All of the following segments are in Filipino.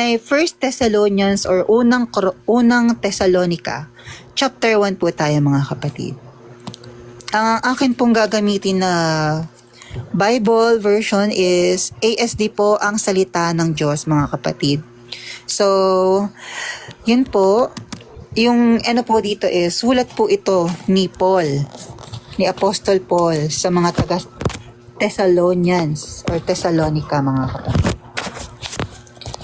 ay First Thessalonians or unang Thessalonica, chapter 1 po tayo mga kapatid. Ang akin pong gagamitin na Bible version is ASD po, ang salita ng Diyos mga kapatid. So, yun po, yung po dito is, sulat po ito ni Paul, ni Apostle Paul sa mga taga Thessalonians or Thessalonica mga kapatid.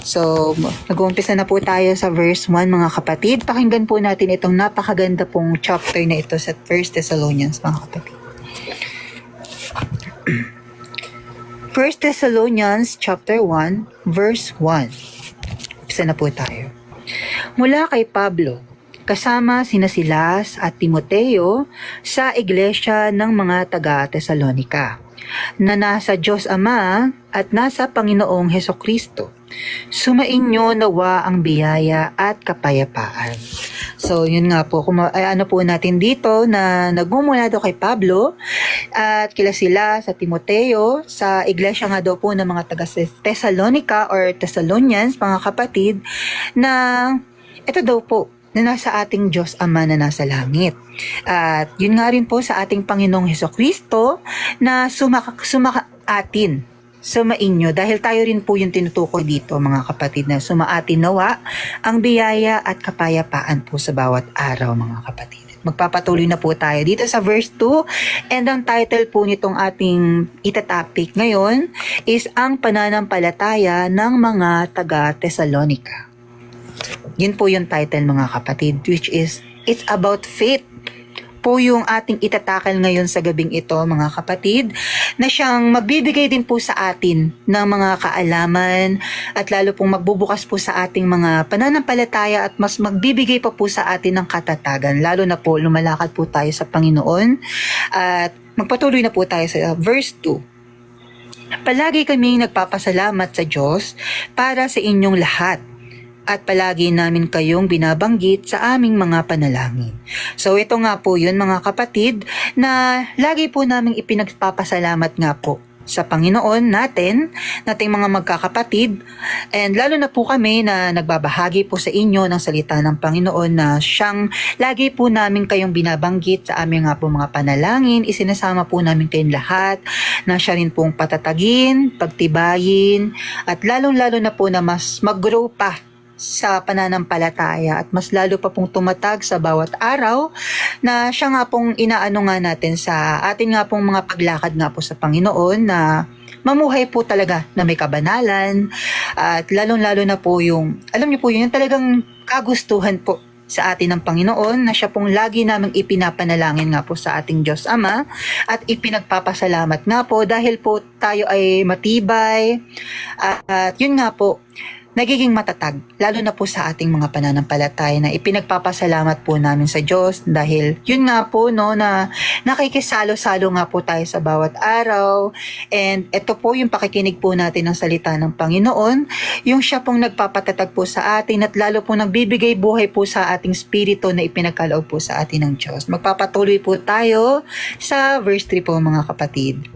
So, nag-uumpisa na po tayo sa verse 1 mga kapatid. Pakinggan po natin itong napakaganda pong chapter na ito sa 1 Thessalonians mga kapatid. 1 Thessalonians chapter 1 verse 1. Umpisa na po tayo. Mula kay Pablo, kasama sina Silas at Timoteo sa iglesia ng mga taga-Thessalonica, na nasa Diyos Ama at nasa Panginoong Hesukristo. Sumainyo nawa ang biyaya at kapayapaan. So, yun nga po, ano po natin dito na nagmumula daw kay Pablo at kila sila sa Timoteo, sa iglesia nga daw po ng mga taga-Thessalonica or Thessalonians, mga kapatid, na ito daw po, na nasa ating Diyos Ama na nasa langit. At yun nga rin po sa ating Panginoong Hesukristo na sumainyo, dahil tayo rin po yung tinutukoy dito mga kapatid, na sumaatin nawa ang biyaya at kapayapaan po sa bawat araw mga kapatid. Magpapatuloy na po tayo dito sa verse 2, and ang title po nitong ating itatopic ngayon is ang pananampalataya ng mga taga-Thessalonica. Yun po yung title mga kapatid, which is it's about faith po yung ating itatakal ngayon sa gabing ito mga kapatid, na siyang magbibigay din po sa atin ng mga kaalaman at lalo pong magbubukas po sa ating mga pananampalataya at mas magbibigay pa po sa atin ng katatagan, lalo na po lumalakad po tayo sa Panginoon. At magpatuloy na po tayo sa verse 2. Palagi kaming nagpapasalamat sa Diyos para sa inyong lahat, at palagi namin kayong binabanggit sa aming mga panalangin. So ito nga po yun mga kapatid, na lagi po namin ipinagpapasalamat nga po sa Panginoon nating mga magkakapatid, and lalo na po kami na nagbabahagi po sa inyo ng salita ng Panginoon, na siyang lagi po namin kayong binabanggit sa aming nga po mga panalangin. Isinasama po namin kayong lahat na siya rin pong patatagin, pagtibayin, at lalong-lalo na po na mas mag-grow pa sa pananampalataya at mas lalo pa pong tumatag sa bawat araw, na siya nga pong inaano nga natin sa atin nga pong mga paglakad nga po sa Panginoon, na mamuhay po talaga na may kabanalan, at lalong-lalo na po yung, alam niyo po yun, yung talagang kagustuhan po sa atin ng Panginoon, na siya pong lagi naming ipinapanalangin nga po sa ating Diyos Ama, at ipinagpapasalamat nga po dahil po tayo ay matibay, at yun nga po, nagiging matatag, lalo na po sa ating mga pananampalataya, na ipinagpapasalamat po namin sa Diyos dahil yun nga po no, na nakikisalo-salo nga po tayo sa bawat araw, and ito po yung pakikinig po natin ng salita ng Panginoon, yung siya pong nagpapatatag po sa atin at lalo po nagbibigay buhay po sa ating spirito na ipinagkaloob po sa atin ng Diyos. Magpapatuloy po tayo sa verse 3 po mga kapatid.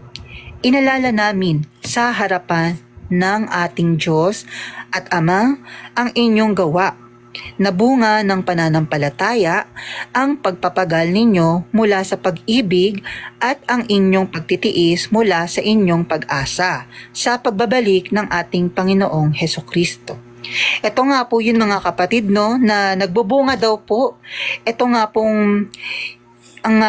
Inalala namin sa harapan ng ating Diyos at Ama ang inyong gawa na bunga ng pananampalataya, ang pagpapagal ninyo mula sa pag-ibig at ang inyong pagtitiis mula sa inyong pag-asa sa pagbabalik ng ating Panginoong Hesukristo. Ito nga po yun mga kapatid no, na nagbubunga daw po. Ito nga pong ang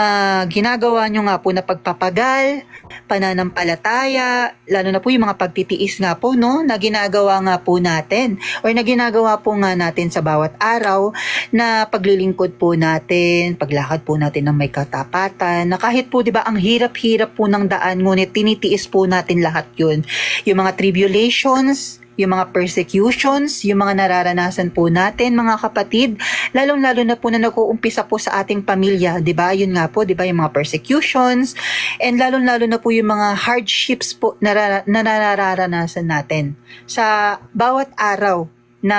ginagawa nyo nga po na pagpapagal, pananampalataya, lalo na po yung mga pagtitiis nga po no, na ginagawa nga po natin or na ginagawa po nga natin sa bawat araw, na paglilingkod po natin, paglakad po natin ng may katapatan, na kahit po 'di ba ang hirap-hirap po ng daan, ngunit tinitiis po natin lahat yun. Yung mga tribulations, yung mga persecutions, yung mga nararanasan po natin mga kapatid, lalong-lalo na po na nag-uumpisa po sa ating pamilya, 'di ba? Yun nga po, 'di ba, yung mga persecutions, and lalong-lalo na po yung mga hardships po na nararanasan natin sa bawat araw na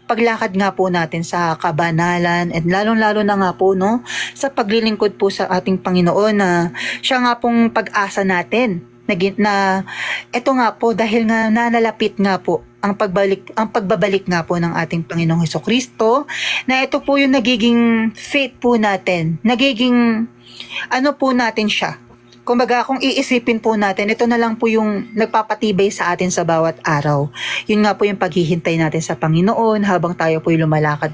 paglakad nga po natin sa kabanalan, and lalong-lalo na nga po no, sa paglilingkod po sa ating Panginoon, na siya nga pong pag-asa natin. Na eto nga po, dahil nga nanalapit nga po ang pagbabalik nga po ng ating Panginoong Hesukristo, na ito po yung nagiging faith po natin, nagiging ano po natin siya. Kumbaga, kung iisipin po natin, ito na lang po yung nagpapatibay sa atin sa bawat araw. Yun nga po yung paghihintay natin sa Panginoon habang tayo po yung lumalakad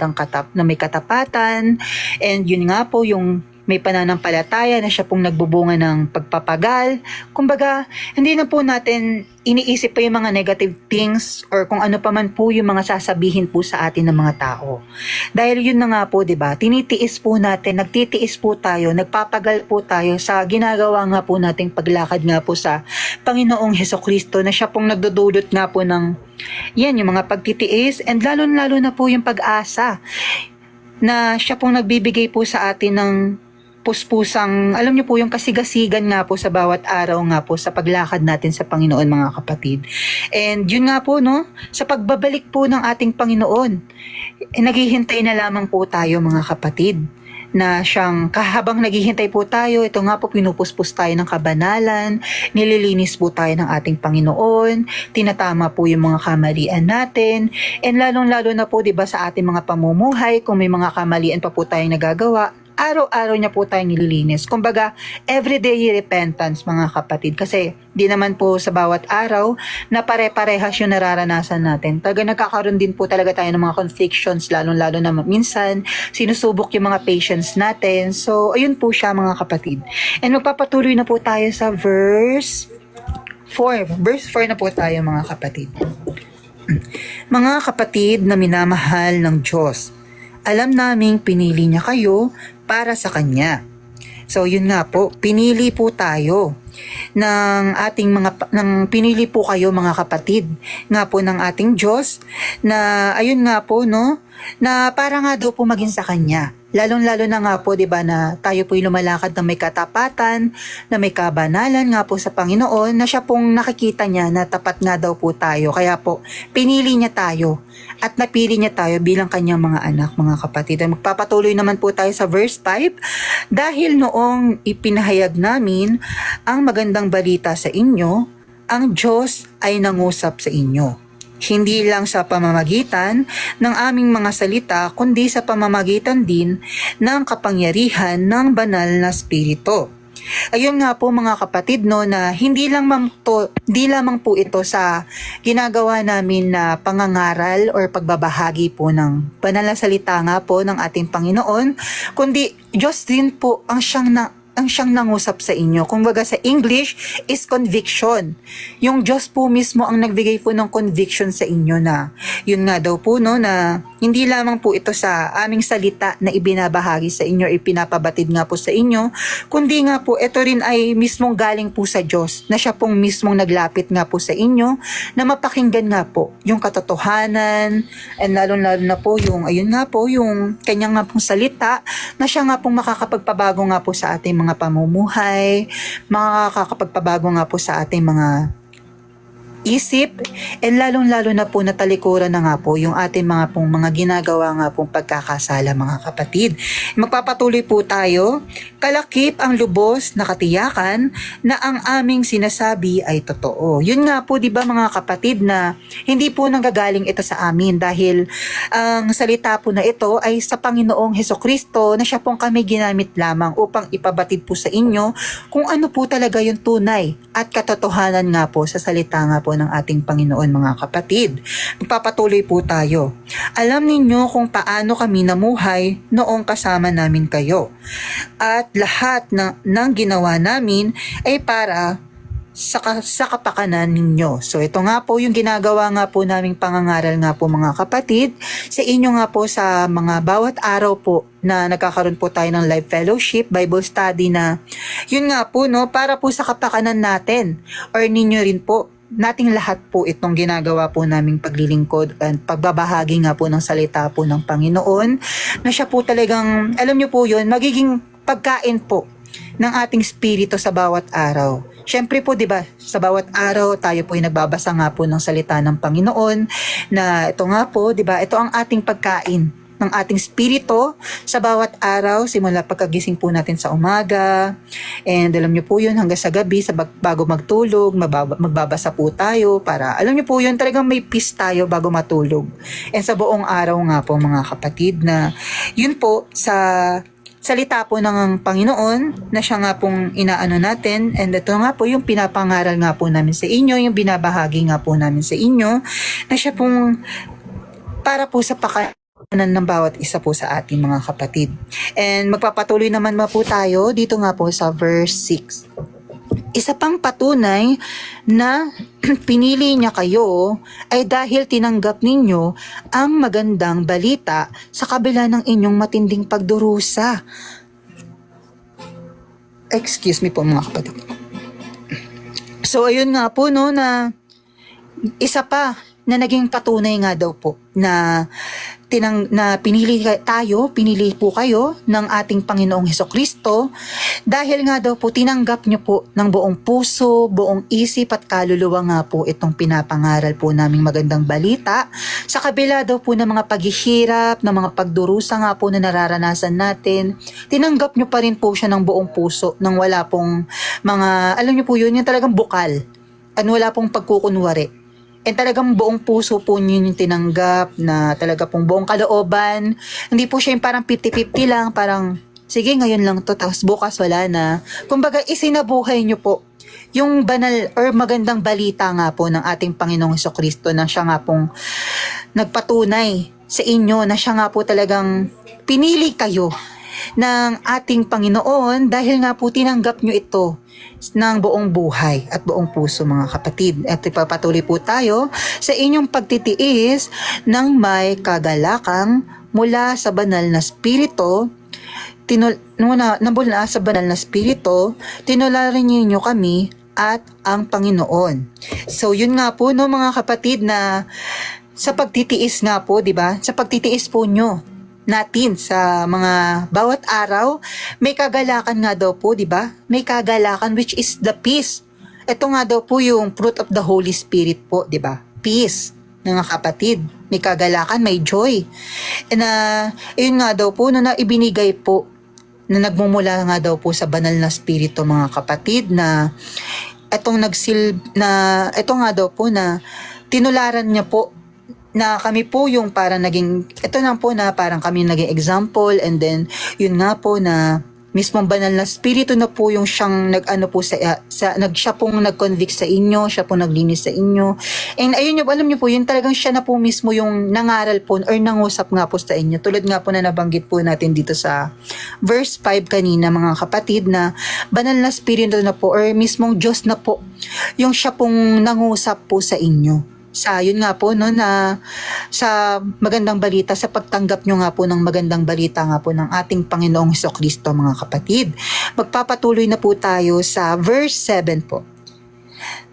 na may katapatan. And yun nga po yung may pananampalataya na siya pong nagbubunga ng pagpapagal. Kumbaga, hindi na po natin iniisip pa yung mga negative things or kung ano pa man po yung mga sasabihin po sa atin ng mga tao. Dahil yun na nga po, diba, tinitiis po natin, nagtitiis po tayo, nagpapagal po tayo sa ginagawa nga po nating paglakad nga po sa Panginoong Hesukristo na siya pong nagdudulot nga po ng yan, yung mga pagtitiis, and lalo na po yung pag-asa na siya pong nagbibigay po sa atin ng puspusang, alam niyo po yung kasigasigan nga po sa bawat araw nga po sa paglakad natin sa Panginoon, mga kapatid. And yun nga po, no, sa pagbabalik po ng ating Panginoon, naghihintay na lamang po tayo, mga kapatid, na siyang habang naghihintay po tayo, ito nga po pinupuspos tayo ng kabanalan, nililinis po tayo ng ating Panginoon, tinatama po yung mga kamalian natin, and lalong-lalo na po, 'di ba, sa ating mga pamumuhay, kung may mga kamalian pa po tayong nagagawa, araw-araw niya po tayong nililinis. Kumbaga, everyday repentance, mga kapatid. Kasi di naman po sa bawat araw na pare-parehas yung nararanasan natin. Nagkakaroon din po talaga tayo ng mga conflictions, lalong-lalo na minsan sinusubok yung mga patience natin. So, ayun po siya, mga kapatid. And magpapatuloy na po tayo sa verse 4. Verse 4 na po tayo, mga kapatid. Mga kapatid na minamahal ng Diyos, alam naming pinili niya kayo para sa Kanya. So yun nga po, pinili po tayo ng ating pinili po kayo, mga kapatid, nga po ng ating Diyos, na ayun nga po, no, na para nga daw po maging sa Kanya. Lalong-lalo na nga po, 'di ba, na tayo po'y lumalakad na may katapatan, na may kabanalan nga po sa Panginoon, na siya pong nakikita niya na tapat nga daw po tayo. Kaya po, pinili niya tayo at napili niya tayo bilang kanyang mga anak, mga kapatid. At magpapatuloy naman po tayo sa verse 5. Dahil noong ipinahayag namin ang magandang balita sa inyo, ang Diyos ay nangusap sa inyo. Hindi lang sa pamamagitan ng aming mga salita, kundi sa pamamagitan din ng kapangyarihan ng banal na Espiritu. Ayun nga po, mga kapatid, no, na hindi lamang po ito sa ginagawa namin na pangangaral or pagbabahagi po ng banal na salita nga po ng ating Panginoon, kundi Diyos din po ang siyang nangusap sa inyo. Kumbaga sa English is conviction. Yung Diyos po mismo ang nagbigay po ng conviction sa inyo na yun nga daw po, no, na hindi lamang po ito sa aming salita na ibinabahagi sa inyo, ipinapabatid nga po sa inyo, kundi nga po ito rin ay mismong galing po sa Diyos, na siya pong mismong naglapit nga po sa inyo na mapakinggan nga po yung katotohanan, and lalo-lalo na po yung, ayun nga po, yung kanyang nga pong salita, na siya nga pong makakapagpabago nga po sa ating mga pamumuhay, makakapagpabago nga po sa ating mga isip, and lalong-lalo na po natalikuran na nga po yung ating mga ginagawa nga pong pagkakasala, mga kapatid. Magpapatuloy po tayo. Kalakip ang lubos na katiyakan na ang aming sinasabi ay totoo. Yun nga po, di ba, mga kapatid, na hindi po nanggagaling ito sa amin, dahil ang salita po na ito ay sa Panginoong Hesukristo, na siya pong kami ginamit lamang upang ipabatid po sa inyo kung ano po talaga yung tunay at katotohanan nga po sa salita nga po ng ating Panginoon, mga kapatid. Magpapatuloy po tayo. Alam ninyo kung paano kami namuhay noong kasama namin kayo. At lahat ng ginawa namin ay para sa kapakanan ninyo. So ito nga po yung ginagawa nga po naming pangangaral nga po, mga kapatid, sa inyo nga po sa mga bawat araw po na nagkakaroon po tayo ng live fellowship, Bible study, na yun nga po, no, para po sa kapakanan natin or ninyo rin po, nating lahat po itong ginagawa po naming paglilingkod at pagbabahagi nga po ng salita po ng Panginoon, na siya po talagang, alam niyo po yun, magiging pagkain po ng ating spirito sa bawat araw. Siyempre po, 'di ba, sa bawat araw tayo po ay nagbabasa nga po ng salita ng Panginoon, na ito nga po, 'di ba, ito ang ating pagkain ng ating spirito sa bawat araw, simula pagkagising po natin sa umaga. And alam niyo po yun, hanggang sa gabi, bago magtulog, magbabasa po tayo para, alam niyo po yun, talagang may peace tayo bago matulog. And sa buong araw nga po mga kapatid, na yun po sa salita po ng Panginoon na siya nga pong inaano natin, and ito nga po yung pinapangaral nga po namin sa inyo, yung binabahagi nga po namin sa inyo, na siya pong para po sa pakaanan ng bawat isa po sa ating mga kapatid. And magpapatuloy naman po tayo dito nga po sa verse 6. Isa pang patunay na pinili niya kayo ay dahil tinanggap ninyo ang magandang balita sa kabila ng inyong matinding pagdurusa. Excuse me po mga kapatid. So ayun nga po no, na isa pa na naging patunay nga daw po na pinili po kayo ng ating Panginoong Hesukristo dahil nga daw po tinanggap nyo po ng buong puso, buong isip at kaluluwa nga po itong pinapangaral po naming magandang balita sa kabila daw po ng mga paghihirap, ng mga pagdurusa nga po na nararanasan natin. Tinanggap nyo pa rin po siya ng buong puso nang wala pong mga, alam nyo po yun, yung talagang bukal at wala pong pagkukunwari. And talagang buong puso po niyo yung tinanggap, na talaga pong buong kalooban. Hindi po siya yung parang 50-50 lang, parang sige ngayon lang to, tapos bukas wala na. Kumbaga isinabuhay niyo po yung banal or magandang balita nga po ng ating Panginoong Hesukristo, na siya nga pong nagpatunay sa inyo na siya nga po talagang pinili kayo ng ating Panginoon dahil nga po tinanggap nyo ito ng buong buhay at buong puso mga kapatid. At ipapatuloy po tayo sa inyong pagtitiis ng may kagalakang mula sa banal na spirito. Mula sa banal na spirito, tinularan ninyo kami at ang Panginoon. So yun nga po no mga kapatid, na sa pagtitiis nga po, di ba? Sa pagtitiis po nyo natin sa mga bawat araw, may kagalakan nga daw po, di ba? May kagalakan, which is the peace. Ito nga daw po yung fruit of the Holy Spirit po, di ba? Peace, mga kapatid. May kagalakan, may joy. And yun nga daw po, na ibinigay po, na nagmumula nga daw po sa banal na spirito mga kapatid, na ito nga daw po na tinularan niya po na kami po yung parang naging, ito na po na parang kami naging example, and then yun nga po na mismong banal na spirito na po yung siyang nag-ano po siya pong nag-convict sa inyo, siya pong naglinis sa inyo. And ayun alam niyo po, yun talagang siya na po mismo yung nangaral po or nangusap nga po sa inyo. Tulad nga po na nabanggit po natin dito sa verse 5 kanina mga kapatid, na banal na spirito na po or mismong Diyos na po yung siya pong nangusap po sa inyo. Sa yun nga po no, na sa magandang balita, sa pagtanggap nyo nga po ng magandang balita nga po ng ating Panginoong Hesukristo mga kapatid. Magpapatuloy na po tayo sa verse 7 po.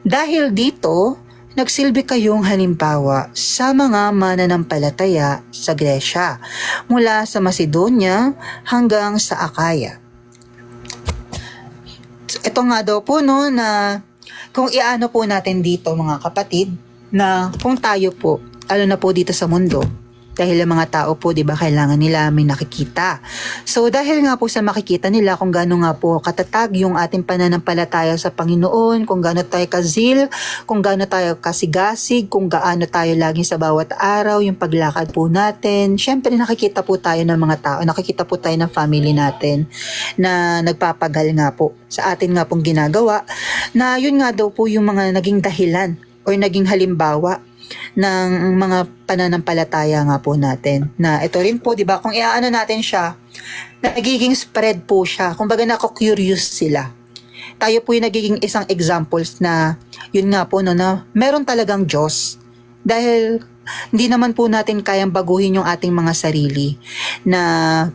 Dahil dito, nagsilbi kayong halimbawa sa mga mananampalataya sa Gresya, mula sa Macedonia hanggang sa Akaya. Ito nga daw po no, na kung iano po natin dito mga kapatid, na kung tayo po, na po dito sa mundo, dahil ang mga tao po, di ba, kailangan nila may nakikita. So, dahil nga po sa makikita nila kung gaano nga po katatag yung ating pananampalataya sa Panginoon, kung gaano tayo kazil, kung gaano tayo kasigasig, kung gaano tayo lagi sa bawat araw, yung paglakad po natin. Syempre, nakikita po tayo ng mga tao, nakikita po tayo ng family natin na nagpapagal nga po sa atin nga pong ginagawa, na yun nga daw po yung mga naging dahilan o naging halimbawa ng mga pananampalataya nga po natin. Na ito rin po, di ba, kung iaano natin siya, nagiging spread po siya. Kumbaga nako-curious sila. Tayo po yung nagiging isang examples na, yun nga po, no, na meron talagang Diyos. Dahil hindi naman po natin kayang baguhin yung ating mga sarili na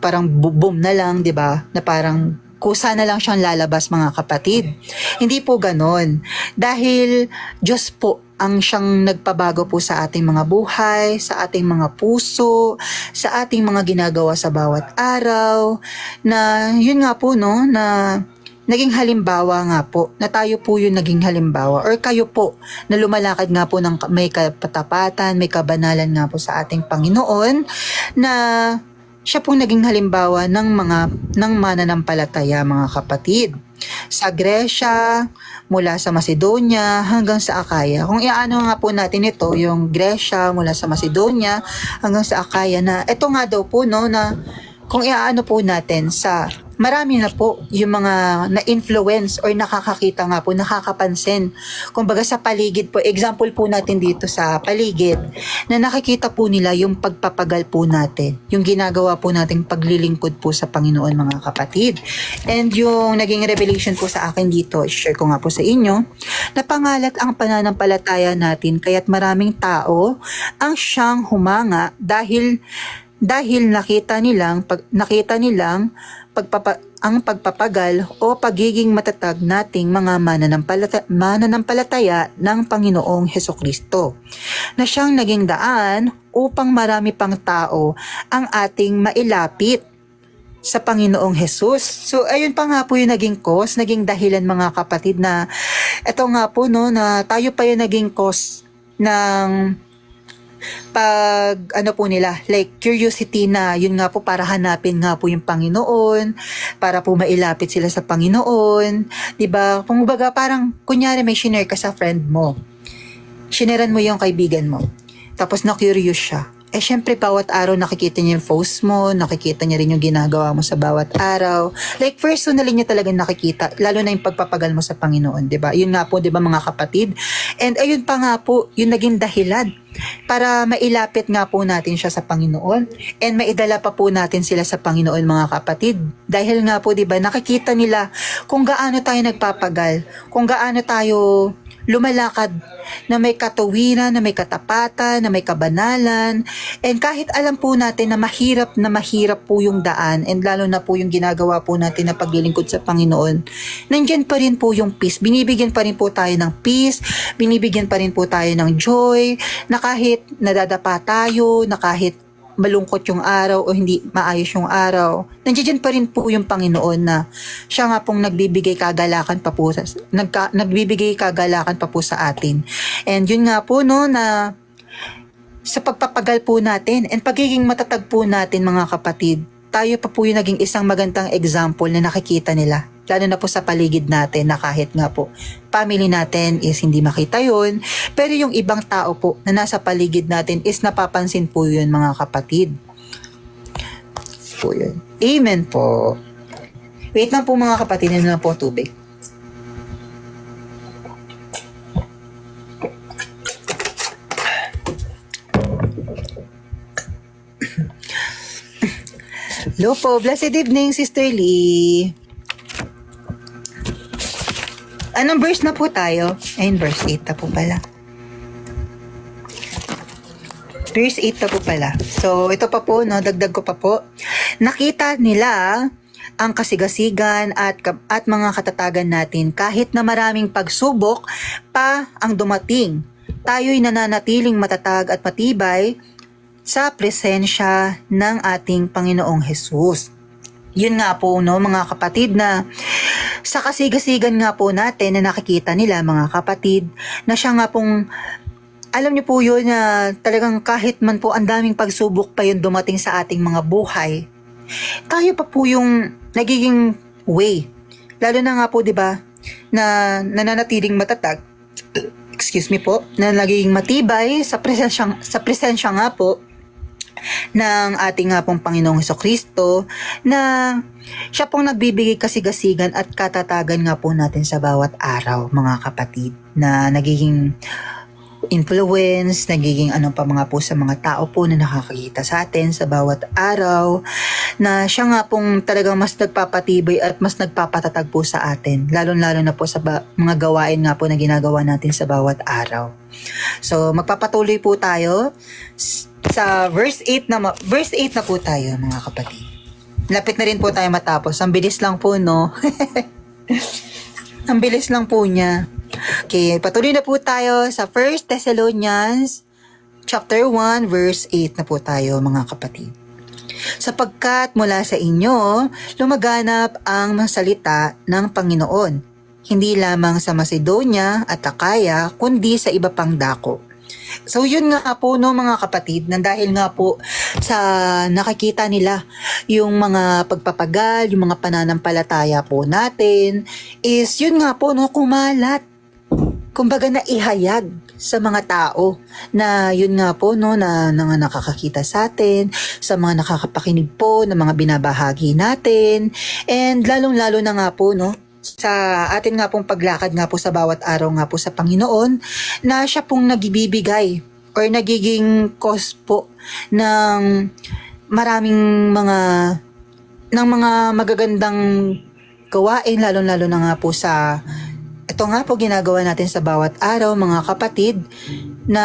parang boom na lang, di ba? Na parang kusa na lang siyang lalabas mga kapatid. Hindi po ganon. Dahil Diyos po ang siyang nagpabago po sa ating mga buhay, sa ating mga puso, sa ating mga ginagawa sa bawat araw, na yun nga po no, na naging halimbawa nga po, na tayo po yung naging halimbawa, or kayo po na lumalakad nga po ng may katapatan, may kabanalan nga po sa ating Panginoon, na siya pong naging halimbawa ng mananampalataya, mga kapatid. Sa Gresya, mula sa Macedonia hanggang sa Akaya. Kung iaano nga po natin ito, yung Gresya mula sa Macedonia hanggang sa Akaya, na ito nga daw po, no, na kung iaano po natin sa marami na po yung mga na-influence or nakakakita nga po, nakakapansin. Kumbaga sa paligid po, example po natin dito sa paligid, na nakikita po nila yung pagpapagal po natin, yung ginagawa po nating paglilingkod po sa Panginoon, mga kapatid. And yung naging revelation po sa akin dito, share ko nga po sa inyo, na pangalat ang pananampalataya natin, kaya't maraming tao ang siyang humanga dahil nakita nilang ang pagpapagal o pagiging matatag nating mga mananampalataya ng Panginoong Hesukristo, na siyang naging daan upang marami pang tao ang ating mailapit sa Panginoong Jesus. So ayun pa nga po yung naging cause, naging dahilan, mga kapatid, na eto nga po, no, na tayo pa yung naging cause ng pag ano po nila, like curiosity, na yun nga po para hanapin nga po yung Panginoon, para po mailapit sila sa Panginoon, 'di ba? Kung baga parang kunyari may shinare ka sa friend mo, shineran mo yung kaibigan mo, tapos na-curious siya. Eh syempre bawat araw nakikita niya yung post mo, nakikita niya rin yung ginagawa mo sa bawat araw. Like personally niya talagang nakikita, lalo na yung pagpapagal mo sa Panginoon, 'di ba? Yun nga po, 'di ba, mga kapatid? And ayun pa nga po, yung naging dahilan para mailapit nga po natin siya sa Panginoon, and maidala pa po natin sila sa Panginoon, mga kapatid. Dahil nga po, 'di ba, nakikita nila kung gaano tayo nagpapagal, kung gaano tayo lumalakad na may katuwiran, na may katapatan, na may kabanalan. And kahit alam po natin na mahirap po yung daan, and lalo na po yung ginagawa po natin na paglilingkod sa Panginoon, nandyan pa rin po yung peace. Binibigyan pa rin po tayo ng peace, binibigyan pa rin po tayo ng joy, na kahit nadadapa tayo, na kahit malungkot yung araw o hindi maayos yung araw, nandiyan pa rin po yung Panginoon, na siya nga pong nagbibigay kagalakan pa po sa atin. And yun nga po, no, na sa pagpapagal po natin and pagiging matatag po natin, mga kapatid, tayo pa po yung naging isang magandang example na nakikita nila, lalo na po sa paligid natin, na kahit nga po family natin is hindi makita yun, pero yung ibang tao po na nasa paligid natin is napapansin po yun, mga kapatid. Po yun. Amen po. Wait lang po, mga kapatid, na po tubig. Hello po, blessed evening, Sister Lee. Anong verse na po tayo? Ayun, verse 8 na po pala. Verse 8 na po pala. So, ito pa po, no, dagdag ko pa po. Nakita nila ang kasigasigan at mga katatagan natin kahit na maraming pagsubok pa ang dumating. Tayo'y nananatiling matatag at matibay sa presensya ng ating Panginoong Jesus. Yun nga po, no, mga kapatid, na sa kasigasigan nga po natin na nakikita nila, mga kapatid, na siya nga pong, alam niyo po yun, na talagang kahit man po ang daming pagsubok pa yun dumating sa ating mga buhay, tayo pa po yung nagiging way. Lalo na nga po, di ba, na nananatiling matatag, excuse me po, na nagiging matibay sa presensya nga po ng ating nga pong Panginoong Hesukristo, na siya pong nagbibigay kasigasigan at katatagan nga po natin sa bawat araw, mga kapatid, na nagiging influence, nagiging ano pa mga po sa mga tao po na nakakita sa atin sa bawat araw, na siya nga pong talagang mas nagpapatibay at mas nagpapatatag po sa atin, lalo-lalo na po sa mga gawain nga po na ginagawa natin sa bawat araw. So magpapatuloy po tayo sa verse 8 na po tayo, mga kapatid. Lapit na rin po tayo matapos. Ang bilis lang po, no? Ang bilis lang po niya. Okay, patuloy na po tayo sa 1 Thessalonians chapter 1 verse 8 na po tayo, mga kapatid. sapagkat mula sa inyo lumaganap ang mga salita ng Panginoon, hindi lamang sa Macedonia at Akaya, kundi sa iba pang dako. So yun nga po no mga kapatid, na dahil nga po sa nakikita nila yung mga pagpapagal, yung mga pananampalataya po natin, is yun nga po no, kumalat. Kumbaga na ihayag sa mga tao na yun nga po no, na nakakakita sa atin, sa mga nakakapakinig po ng mga binabahagi natin, and lalong-lalo na nga po no, sa atin nga pong paglakad nga po sa bawat araw nga po sa Panginoon, na siya pong nagbibigay or nagiging cause po ng maraming ng mga magagandang gawain, lalong-lalo na nga po sa ito nga po ginagawa natin sa bawat araw mga kapatid, na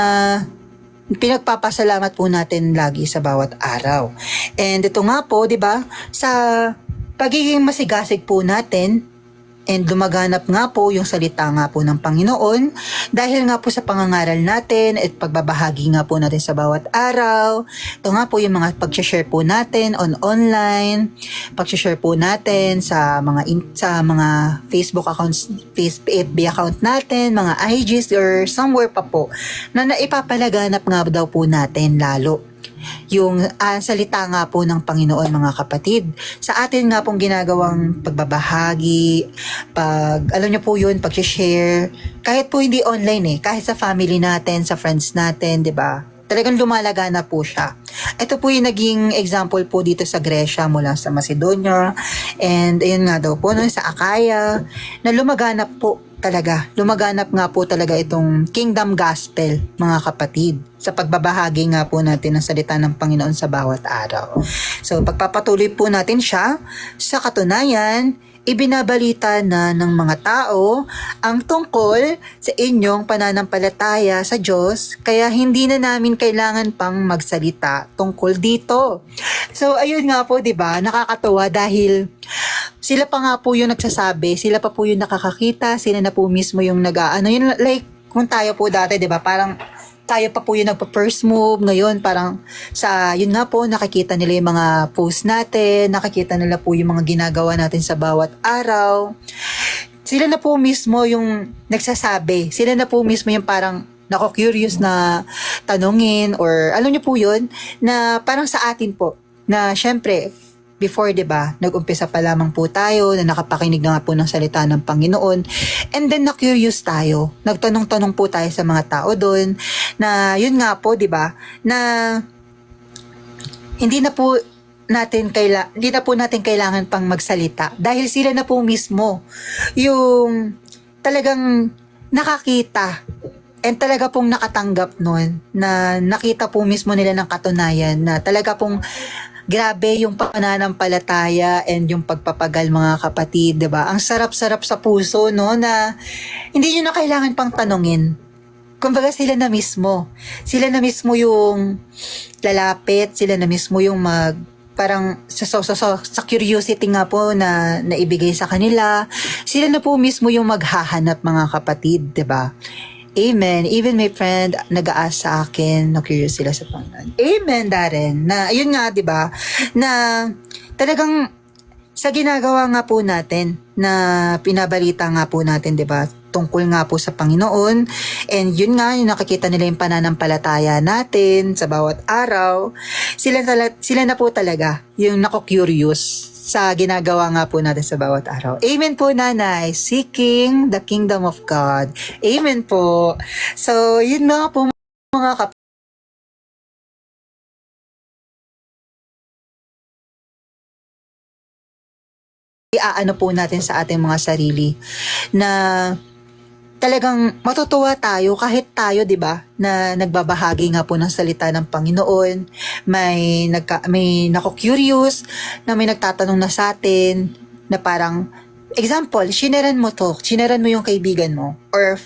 pinagpapasalamat po natin lagi sa bawat araw. And ito nga po, 'di ba, sa pagiging masigasig po natin, and lumaganap nga po yung salita nga po ng Panginoon dahil nga po sa pangangaral natin at pagbabahagi nga po natin sa bawat araw. Ito nga po yung mga pag-share po natin online, pag-share po natin sa mga Facebook accounts, FB account natin, mga IGs or somewhere pa po na naipapalaganap nga daw po natin lalo yung salita nga po ng Panginoon mga kapatid. Sa atin nga pong ginagawang pagbabahagi, alam niyo po yun, pag-share, kahit po hindi online kahit sa family natin, sa friends natin, di ba? Talagang lumalaga na po siya. Ito po yung naging example po dito sa Grecia mula sa Macedonia, and ayun nga daw po no, sa Akaya, na lumaganap nga po talaga itong kingdom gospel mga kapatid, sa pagbabahagi nga po natin ng salita ng Panginoon sa bawat araw. So pagpapatuloy po natin siya, sa katunayan ibinabalita na ng mga tao ang tungkol sa inyong pananampalataya sa Diyos, kaya hindi na namin kailangan pang magsalita tungkol dito. So ayun nga po, 'di ba? Nakakatuwa dahil sila pa nga po yung nagsasabi, sila pa po yung nakakakita, sila na po mismo yung yun, like kung tayo po dati, 'di ba? Parang tayo pa po yung nagpa-first move. Ngayon, parang yun nga po, nakikita nila yung mga post natin, nakikita nila po yung mga ginagawa natin sa bawat araw. Sila na po mismo yung nagsasabi. Sila na po mismo yung parang nako-curious na tanungin, or alam niyo po yun, na parang sa atin po, na syempre, before, 'di ba, nag-umpisa pa lamang po tayo na nakapakinig na nga po ng salita ng Panginoon, and then na-curious tayo. Nagtanong-tanong po tayo sa mga tao doon na yun nga po, 'di ba, na hindi na po natin kailangan pang magsalita dahil sila na po mismo yung talagang nakakita and talaga pong nakatanggap nun, na nakita po mismo nila ng katunayan na talaga pong grabe yung pananampalataya and yung pagpapagal mga kapatid, 'di ba? Ang sarap-sarap sa puso no, na hindi niyo na kailangan pang tanungin. Kumbaga sila na mismo yung lalapit, sila na mismo yung parang sa curiosity nga po na naibigay sa kanila. Sila na po mismo yung maghahanap mga kapatid, 'di ba? Amen. Even my friend nag-aas sa akin, na-curious sila sa Panginoon. Amen, Darren. Na, ayun nga, di ba? Na talagang sa ginagawa nga po natin, na pinabalita nga po natin, di ba? Tungkol nga po sa Panginoon. And yun nga, yung nakikita nila yung pananampalataya natin sa bawat araw. Sila na po talaga yung nako-curious sa ginagawa nga po natin sa bawat araw. Amen po, Nanay. Seeking the kingdom of God. Amen po. So, yun nga po mga iaano po natin sa ating mga sarili na talagang matutuwa tayo kahit tayo, 'di ba, na nagbabahagi nga po ng salita ng Panginoon, may nako-curious, na may nagtatanong na sa atin, na parang example, shineran mo yung kaibigan mo or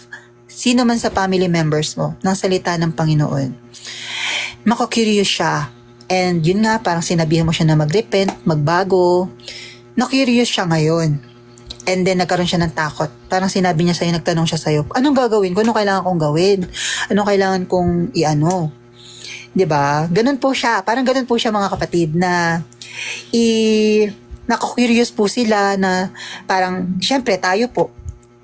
sino man sa family members mo ng salita ng Panginoon. Mako-curious siya, and yun nga, parang sinabihan mo siya na mag-repent, magbago. Na-curious siya ngayon. And then, nagkaroon siya ng takot. Parang sinabi niya sa'yo, nagtanong siya sa'yo, anong gagawin ko? Anong kailangan kong gawin? Anong kailangan kong i-ano? 'Di ba? Ganun po siya. Parang ganun po siya mga kapatid na nako-curious po sila na parang syempre tayo po,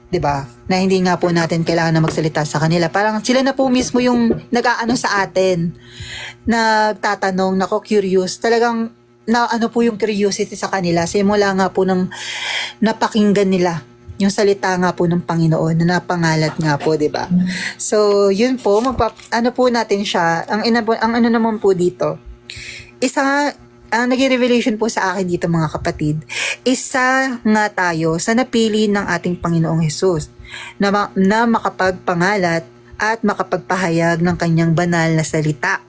'di ba? Na hindi nga po natin kailangan na magsalita sa kanila. Parang sila na po mismo yung nag-aano sa atin. Nagtatanong, nako-curious. Talagang na ano po yung curiosity sa kanila. Simula nga po ng napakinggan nila yung salita nga po ng Panginoon na napangalat nga po, 'di ba? So, yun po, ano po natin siya. Ang ano naman po dito. Ang naging revelation po sa akin dito mga kapatid, isa nga tayo sa napili ng ating Panginoong Hesus na makapagpangalat at makapagpahayag ng kanyang banal na salita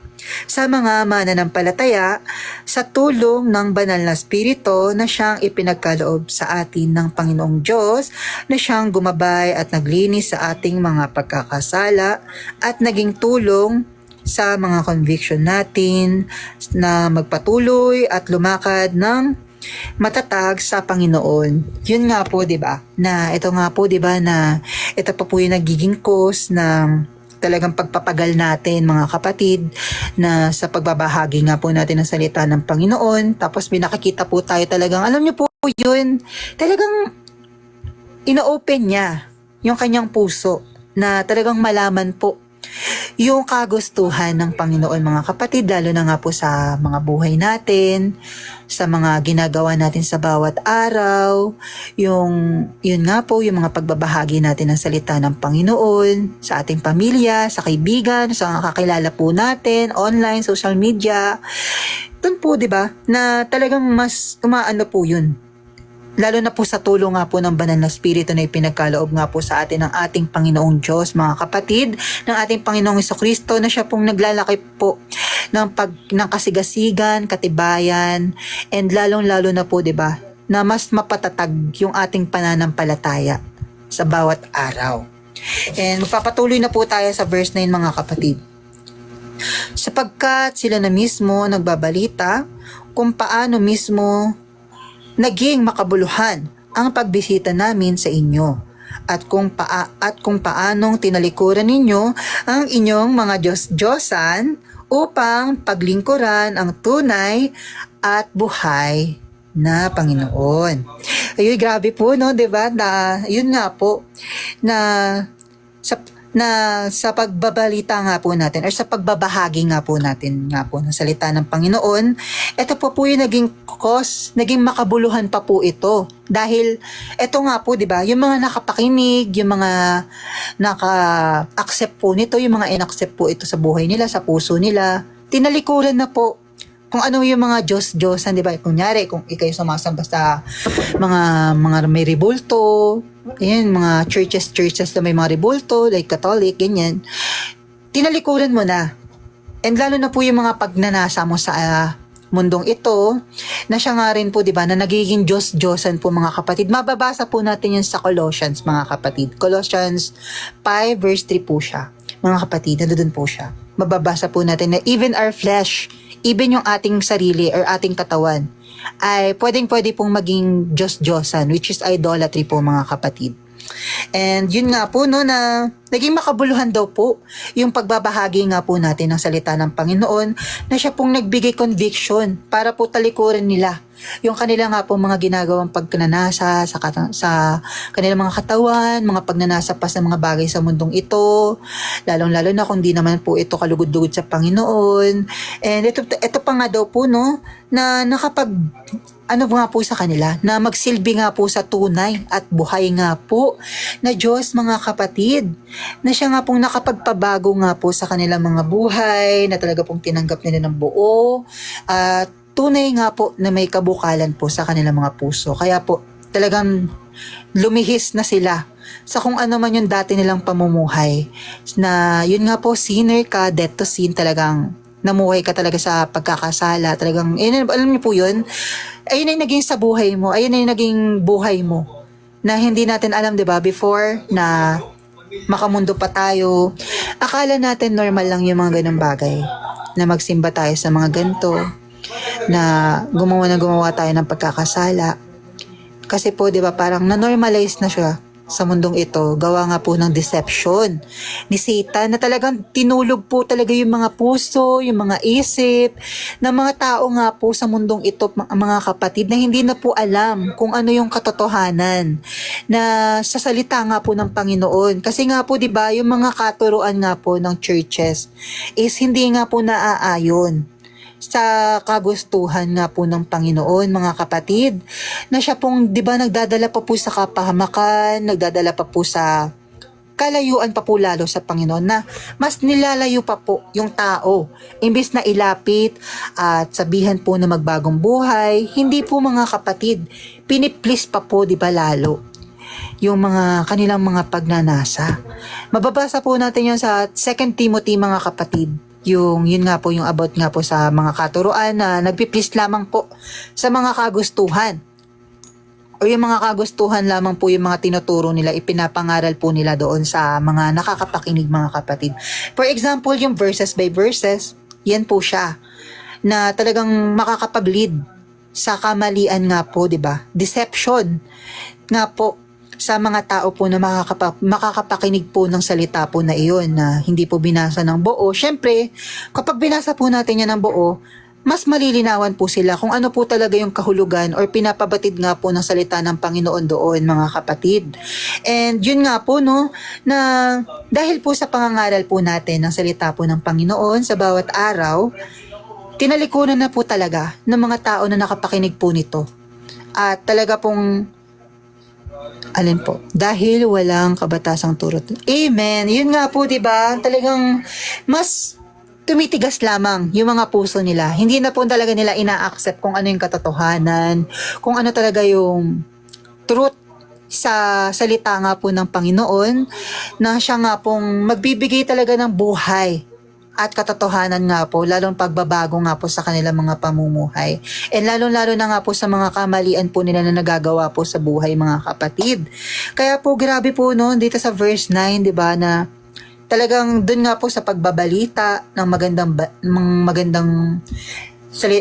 sa mga mananampalataya sa tulong ng banal na Espiritu na siyang ipinagkaloob sa atin ng Panginoong Diyos na siyang gumabay at naglinis sa ating mga pagkakasala at naging tulong sa mga conviction natin na magpatuloy at lumakad ng matatag sa Panginoon. Yun nga po, 'di ba? Na ito nga po, 'di ba, na ito pa po yung nagiging cause ng talagang pagpapagal natin mga kapatid na sa pagbabahagi nga po natin ng salita ng Panginoon. Tapos may nakikita po tayo talagang, alam niyo po yun, talagang ino-open niya yung kanyang puso na talagang malaman po yung kagustuhan ng Panginoon mga kapatid, lalo na nga po sa mga buhay natin, sa mga ginagawa natin sa bawat araw, yun nga po, yung mga pagbabahagi natin ng salita ng Panginoon, sa ating pamilya, sa kaibigan, sa mga kakilala po natin, online, social media. Doon po, di ba, na talagang mas umaano po yun. Lalo na po sa tulong nga po ng banal na Espiritu na ipinagkaloob nga po sa atin ng ating Panginoong Diyos, mga kapatid, ng ating Panginoong Jesucristo na siya pong naglalaki po ng kasigasigan, katibayan, and lalong-lalo na po, 'di ba, na mas mapatatag yung ating pananampalataya sa bawat araw. And magpapatuloy na po tayo sa verse 9 mga kapatid. Sapagkat sila na mismo nagbabalita kung paano mismo naging makabuluhan ang pagbisita namin sa inyo at kung paanong tinalikuran ninyo ang inyong mga Diyos-Diyosan upang paglingkuran ang tunay at buhay na Panginoon. Ayun, grabe po, no, 'di ba? Na yun nga po na sa pagbabalita nga po natin or sa pagbabahagi nga po natin nga po ng salita ng Panginoon, ito po yung naging cause, naging makabuluhan pa po ito. Dahil ito nga po, 'di ba, yung mga nakapakinig, yung mga naka-accept po nito, yung mga in-accept po ito sa buhay nila, sa puso nila, tinalikuran na po kung ano yung mga Diyos-Diyosan, di ba? Kunyari, kung ikay sumasamba sa mga may rebulto, ayan, mga churches na may mga rebulto, like Catholic, ganyan, tinalikuran mo na. And lalo na po yung mga pagnanasa mo sa mundong ito, na siya nga rin po, di ba, na nagiging Diyos-Diyosan po mga kapatid. Mababasa po natin yun sa Colossians, mga kapatid. Colossians 5 verse 3 po siya. Mga kapatid, nandun po siya. Mababasa po natin na even our flesh, even yung ating sarili or ating katawan, ay pwede pong maging Diyos-Diyosan, which is idolatry po mga kapatid. And yun nga po, no, na naging makabuluhan daw po yung pagbabahagi nga po natin ng salita ng Panginoon, na siya pong nagbigay conviction para po talikuran nila yung kanila nga po mga ginagawang pagkananasa sa kanilang mga katawan, mga pagnanasa pa sa mga bagay sa mundong ito, lalong-lalo na kung di naman po ito kalugod-lugod sa Panginoon. And ito pa nga daw po, no, na nakapag ano nga po sa kanila, na magsilbi nga po sa tunay at buhay nga po na Diyos mga kapatid, na siya nga pong nakapagpabago nga po sa kanilang mga buhay, na talaga pong tinanggap nila ng buo, at tunay nga po na may kabukalan po sa kanilang mga puso. Kaya po talagang lumihis na sila sa kung ano man yung dati nilang pamumuhay, na yun nga po, sinner ka, dead to sin, talagang namuhay ka talaga sa pagkakasala, talagang, alam niyo po yun, ayun ay naging sa buhay mo, ayun ay naging buhay mo, na hindi natin alam, 'di ba, before na makamundo pa tayo, akala natin normal lang yung mga ganung bagay, na magsimba tayo sa mga ganito, na gumawa tayo ng pagkakasala, kasi po, 'di ba, parang na-normalize na siya, sa mundong ito, gawa nga po ng deception ni Satan na talagang tinulog po talaga yung mga puso, yung mga isip ng mga tao nga po sa mundong ito, mga kapatid, na hindi na po alam kung ano yung katotohanan na sa salita nga po ng Panginoon. Kasi nga po, di ba, yung mga katuruan nga po ng churches is hindi nga po naaayon sa kagustuhan nga po ng Panginoon, mga kapatid, na siya pong, di ba, nagdadala pa po sa kapahamakan, nagdadala pa po sa kalayuan pa po lalo sa Panginoon, na mas nilalayo pa po yung tao. Imbis na ilapit at sabihan po na magbagong buhay, hindi po, mga kapatid, piniplis pa po, di ba, lalo yung mga kanilang mga pagnanasa. Mababasa po natin yun sa 2 Timothy, mga kapatid. Yun nga po yung about nga po sa mga katuruan na nagpiplis lamang po sa mga kagustuhan, o yung mga kagustuhan lamang po yung mga tinuturo nila, ipinapangaral po nila doon sa mga nakakapakinig, mga kapatid. For example, yung verses by verses, yan po siya na talagang makakapag-lead sa kamalian nga po, di ba? Deception nga po sa mga tao po na makakapakinig po ng salita po na iyon na hindi po binasa ng buo. Siyempre, kapag binasa po natin yan ng buo, mas malilinawan po sila kung ano po talaga yung kahulugan or pinapabatid nga po ng salita ng Panginoon doon, mga kapatid. And yun nga po, no, na dahil po sa pangangaral po natin ng salita po ng Panginoon sa bawat araw, tinalikuran na po talaga ng mga tao na nakapakinig po nito. At talaga pong alin po? Dahil walang kabatasang turot. Amen. Yun nga po, 'di ba? Talagang mas tumitigas lamang yung mga puso nila. Hindi na po talaga nila ina-accept kung ano yung katotohanan, kung ano talaga yung truth sa salita nga po ng Panginoon, na siya nga pong magbibigay talaga ng buhay at katotohanan nga po, lalong pagbabago nga po sa kanilang mga pamumuhay. And lalong-lalo na nga po sa mga kamalian po nila na nagagawa po sa buhay, mga kapatid. Kaya po, grabe po, no, dito sa verse 9, di ba, na talagang dun nga po sa pagbabalita ng magandang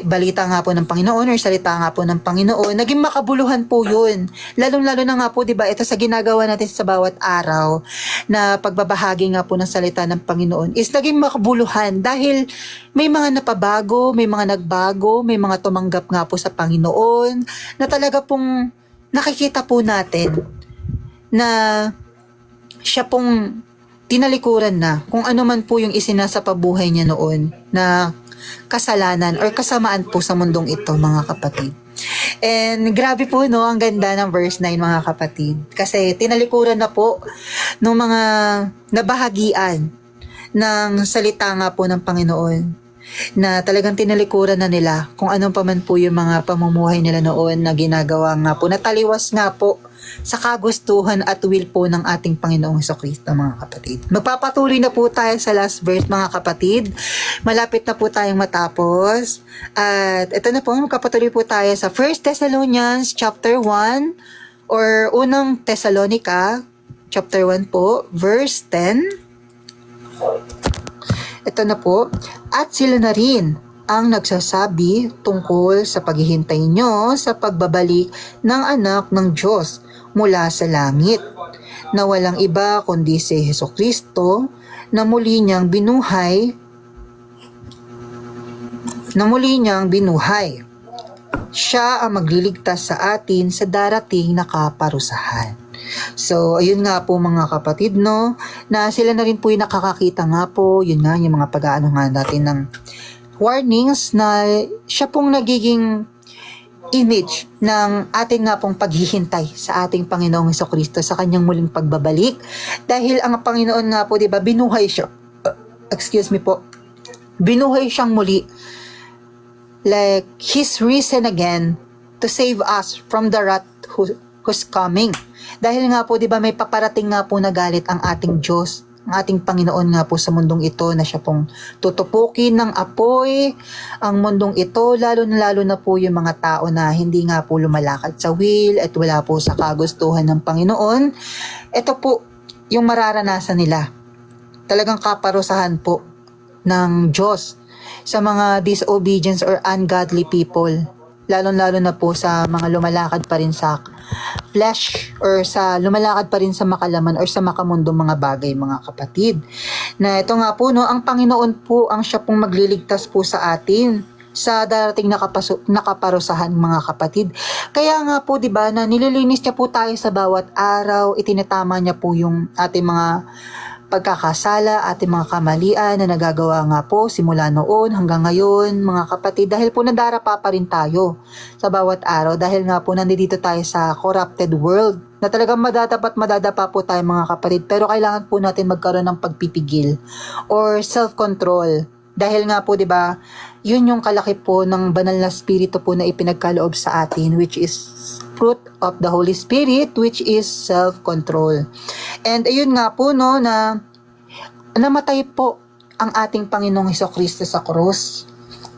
balita nga po ng Panginoon or salita nga po ng Panginoon, naging makabuluhan po yun. Lalong-lalo na nga po, di ba, ito sa ginagawa natin sa bawat araw na pagbabahagi nga po ng salita ng Panginoon is naging makabuluhan dahil may mga napabago, may mga nagbago, may mga tumanggap nga po sa Panginoon na talaga pong nakikita po natin na siya pong tinalikuran na kung ano man po yung isinasa pabuhay niya noon na kasalanan or kasamaan po sa mundong ito, mga kapatid. And grabe po, no, ang ganda ng verse 9, mga kapatid. Kasi tinalikuran na po ng mga nabahagian ng salita nga po ng Panginoon, na talagang tinalikuran na nila kung anong pa man po yung mga pamumuhay nila noon na ginagawa nga po, nataliwas nga po sa kagustuhan at will po ng ating Panginoong Jesucristo, mga kapatid. Magpapatuloy na po tayo sa last verse, mga kapatid. Malapit na po tayong matapos. At ito na po, magpapatuloy po tayo sa 1 Thessalonians chapter 1 or unang Thessalonica chapter 1 po, verse 10. Ito na po. At sila na rin ang nagsasabi tungkol sa paghihintay nyo sa pagbabalik ng anak ng Diyos mula sa langit, na walang iba kundi si Jesucristo na muli niyang binuhay. Siya ang magliligtas sa atin sa darating na kaparusahan. So, ayun nga po, mga kapatid, no, na sila na rin po yung nakakakita nga po, yun nga, yung mga pag-aano nga natin ng warnings na siya pong nagiging image ng ating nga pong paghihintay sa ating Panginoong Jesucristo sa kanyang muling pagbabalik. Dahil ang Panginoon nga po, di ba, binuhay siya. Binuhay siyang muli. Like, He's risen again to save us from the wrath who's coming. Dahil nga po, di ba, may paparating nga po na galit ang ating Diyos, ang ating Panginoon nga po sa mundong ito, na siya pong tutupukin ng apoy ang mundong ito, lalo na po yung mga tao na hindi nga po lumalakad sa will at wala po sa kagustuhan ng Panginoon. Ito po yung mararanasan nila. Talagang kaparusahan po ng Diyos sa mga disobedience or ungodly people, lalo na po sa mga lumalakad pa rin sa flesh or sa lumalakad pa rin sa makalaman or sa makamundong mga bagay, mga kapatid. Na ito nga po, no, ang Panginoon po ang siya pong magliligtas po sa atin sa darating na kaparusahan, mga kapatid. Kaya nga po, 'di ba, na nililinis niya po tayo sa bawat araw, itinatama niya po yung ating mga pagkakasala, ating mga kamalian na nagagawa nga po simula noon hanggang ngayon, mga kapatid, dahil po nadarapa pa rin tayo sa bawat araw, dahil nga po nandito tayo sa corrupted world na talagang madadapa po tayo, mga kapatid, pero kailangan po natin magkaroon ng pagpipigil or self-control. Dahil nga po, 'di ba, yun yung kalaki po ng banal na spirito po na ipinagkaloob sa atin, which is fruit of the Holy Spirit, which is self-control. And ayun nga po, no, na namatay po ang ating Panginoong Hesukristo sa krus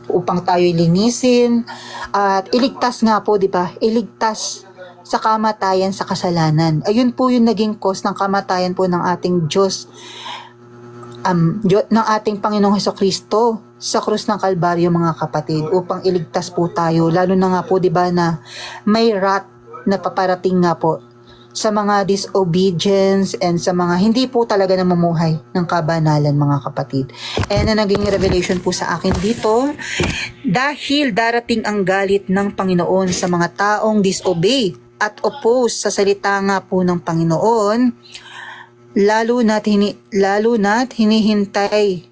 upang tayo linisin at iligtas nga po, 'di ba? Iligtas sa kamatayan sa kasalanan. Ayun po yung naging cause ng kamatayan po ng ating Diyos, ng ating Panginoong Hesukristo sa krus ng Kalbaryo, mga kapatid, upang iligtas po tayo, lalo na nga po, 'di ba, na may wrath na paparating nga po sa mga disobedience and sa mga hindi po talaga namumuhay ng kabanalan, mga kapatid. And na naging revelation po sa akin dito, dahil darating ang galit ng Panginoon sa mga taong disobey at oppose sa salita nga po ng Panginoon, lalo na't hinihintay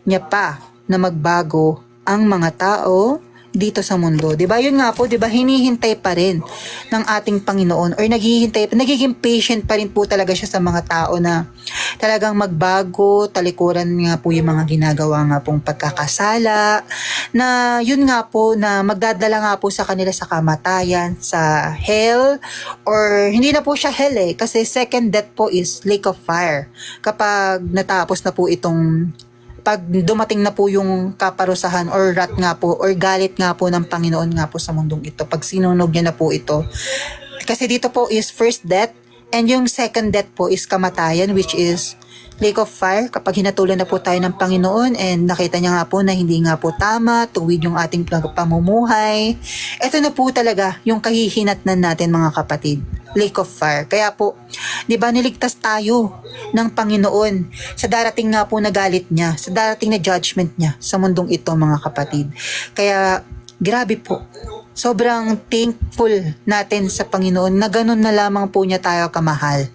niya pa na magbago ang mga tao dito sa mundo. 'Di ba? Yun nga po, 'di ba? Hinihintay pa rin ng ating Panginoon or nagiging patient pa rin po talaga siya sa mga tao na talagang magbago, talikuran nga po yung mga ginagawa nga pong pagkakasala, na yun nga po na magdadala nga po sa kanila sa kamatayan, sa hell, or hindi na po siya hell kasi second death po is lake of fire. Kapag natapos na po itong pag dumating na po yung kaparusahan or wrath nga po or galit nga po ng Panginoon nga po sa mundong ito, pag sinunog niya na po ito. Kasi dito po is first death, and yung second death po is kamatayan, which is lake of fire. Kapag hinatulan na po tayo ng Panginoon and nakita niya nga po na hindi nga po tama, tuwid yung ating pamumuhay, ito na po talaga yung kahihinatnan natin, mga kapatid, lake of fire. Kaya po, 'di ba, niligtas tayo ng Panginoon sa darating nga po na galit niya, sa darating na judgment niya sa mundong ito, mga kapatid. Kaya grabe po, sobrang thankful natin sa Panginoon na ganun na lamang po niya tayo kamahal,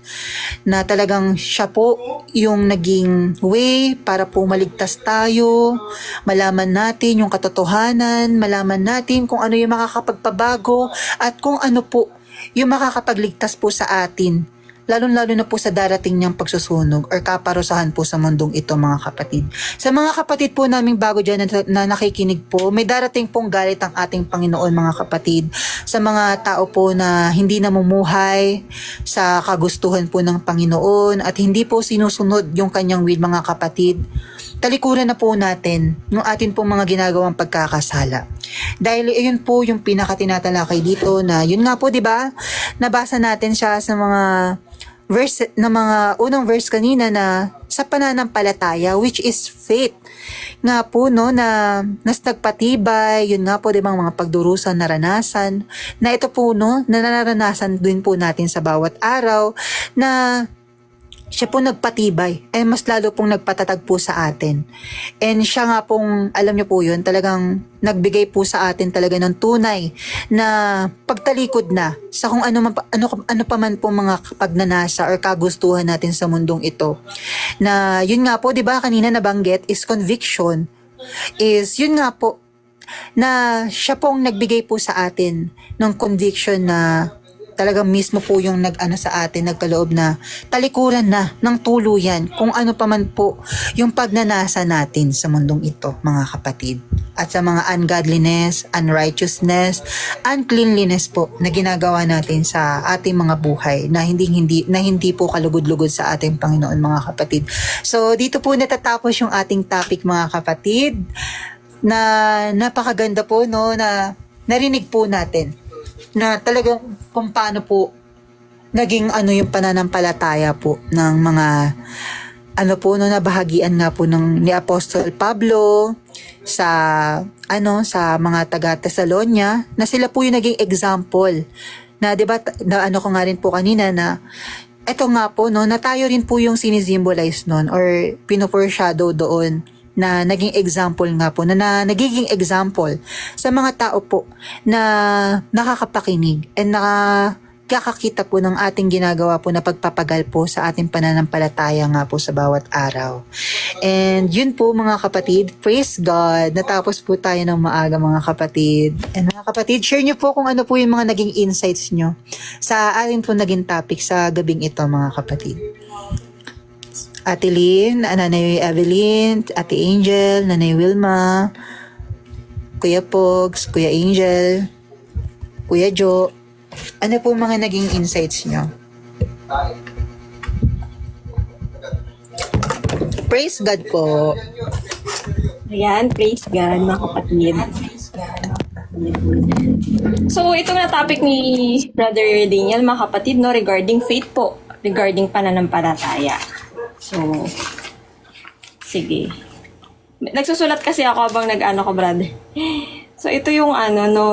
na talagang siya po yung naging way para po maligtas tayo, malaman natin yung katotohanan, malaman natin kung ano yung makakapagpabago at kung ano po yung makakapagligtas po sa atin, lalong-lalo na po sa darating niyang pagsusunog or kaparusahan po sa mundong ito, mga kapatid. Sa mga kapatid po naming bago dyan na nakikinig po, may darating pong galit ang ating Panginoon, mga kapatid, sa mga tao po na hindi namumuhay sa kagustuhan po ng Panginoon at hindi po sinusunod yung kanyang will, mga kapatid. Talikuran na po natin yung atin pong mga ginagawang pagkakasala. Dahil iyon po yung pinakatinatalakay dito, na yun nga po, 'di ba? Nabasa natin siya sa mga verse na mga unang verse kanina, na sa pananampalataya, which is faith. Nga po, no, na nas nagpatibay, yun nga po, 'di ba, mga pagdurusan, naranasan, na ito po, no, na naranasan din po natin sa bawat araw, na siya po nagpatibay, mas lalo pong nagpatatag po sa atin. And siya nga pong, alam niyo po yun, talagang nagbigay po sa atin talaga ng tunay na pagtalikod na sa kung ano pa man po mga pagnanasa or kagustuhan natin sa mundong ito. Na yun nga po, 'di ba, kanina nabanggit is conviction, is yun nga po, na siya pong nagbigay po sa atin ng conviction na talagang mismo po yung nag-ano sa atin, nagkaloob na talikuran na ng tuluyan kung ano pa man po yung pagnanasa natin sa mundong ito, mga kapatid. At sa mga ungodliness, unrighteousness, uncleanliness po na ginagawa natin sa ating mga buhay na hindi po kalugod-lugod sa ating Panginoon, mga kapatid. So dito po natatapos yung ating topic, mga kapatid, na napakaganda po, no, na narinig po natin na talagang kung paano po naging ano yung pananampalataya po ng mga ano po, no, nabahagian nga po ng ni Apostol Pablo sa sa mga taga Thessalonia, na sila po yung naging example Na 'di ba na ano ko nga rin po kanina na eto nga po no, na tayo rin po yung sinisimbolize nun or pinoforeshadow doon na naging example nga po, na nagiging example sa mga tao po na nakakapakinig and nakakakita po ng ating ginagawa po na pagpapagal po sa ating pananampalataya nga po sa bawat araw. And yun po mga kapatid, praise God, natapos po tayo ng maaga mga kapatid. And mga kapatid, share nyo po kung ano po yung mga naging insights nyo sa ating po naging topic sa gabing ito mga kapatid. Ate Lynn, Nanay Evelyn, Ate Angel, Nanay Wilma, Kuya Pogs, Kuya Angel, Kuya Joe, ano po mga naging insights nyo? Praise God po. Ayan, praise God, mga kapatid. So, ito na topic ni Brother Daniel, mga kapatid, no, regarding faith po, regarding pananampalataya. So, sige. Nagsusulat kasi ako habang nag-ano ko, brother. So, ito yung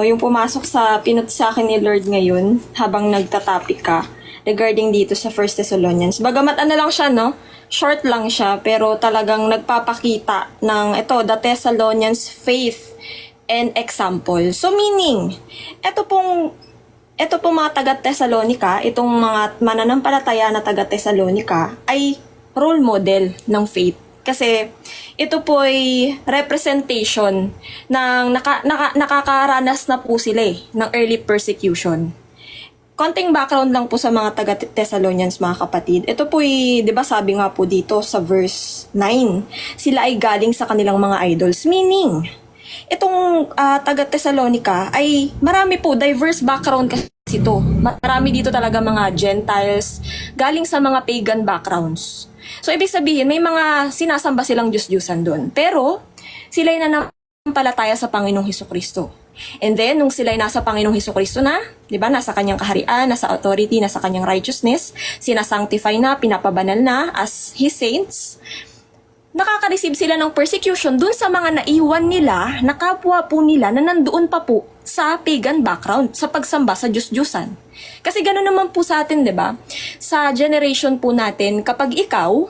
yung pumasok sa pinut sa akin ni Lord ngayon habang nagtatopic ka regarding dito sa 1 Thessalonians. Bagamat lang siya, no? Short lang siya, pero talagang nagpapakita ng the Thessalonians faith and example. So, meaning, ito pong mga taga-Thessalonica, itong mga mananampalataya na taga-Thessalonica ay role model ng faith. Kasi ito po ay representation ng nakakaranas na po sila ng early persecution. Konting background lang po sa mga taga-Thessalonians mga kapatid. Ito po ay, di ba sabi nga po dito sa verse 9, sila ay galing sa kanilang mga idols. Meaning, itong taga-Thessalonica ay marami po, diverse background kasi ito. Marami dito talaga mga Gentiles, galing sa mga pagan backgrounds. So, ibig sabihin, may mga sinasamba silang Diyos-Diyusan doon. Pero, sila ay nananampalataya sa Panginoong Hesukristo. And then, nung sila ay nasa Panginoong Hesukristo na, di ba, nasa kanyang kaharian, nasa authority, nasa kanyang righteousness, sinasanctify na, pinapabanal na as His saints, nakaka-receive sila ng persecution dun sa mga naiwan nila, na kapwa po nila na nandoon pa po sa pagan background, sa pagsamba sa Diyos-Diyusan. Kasi gano'n naman po sa atin, di ba? Sa generation po natin, kapag ikaw,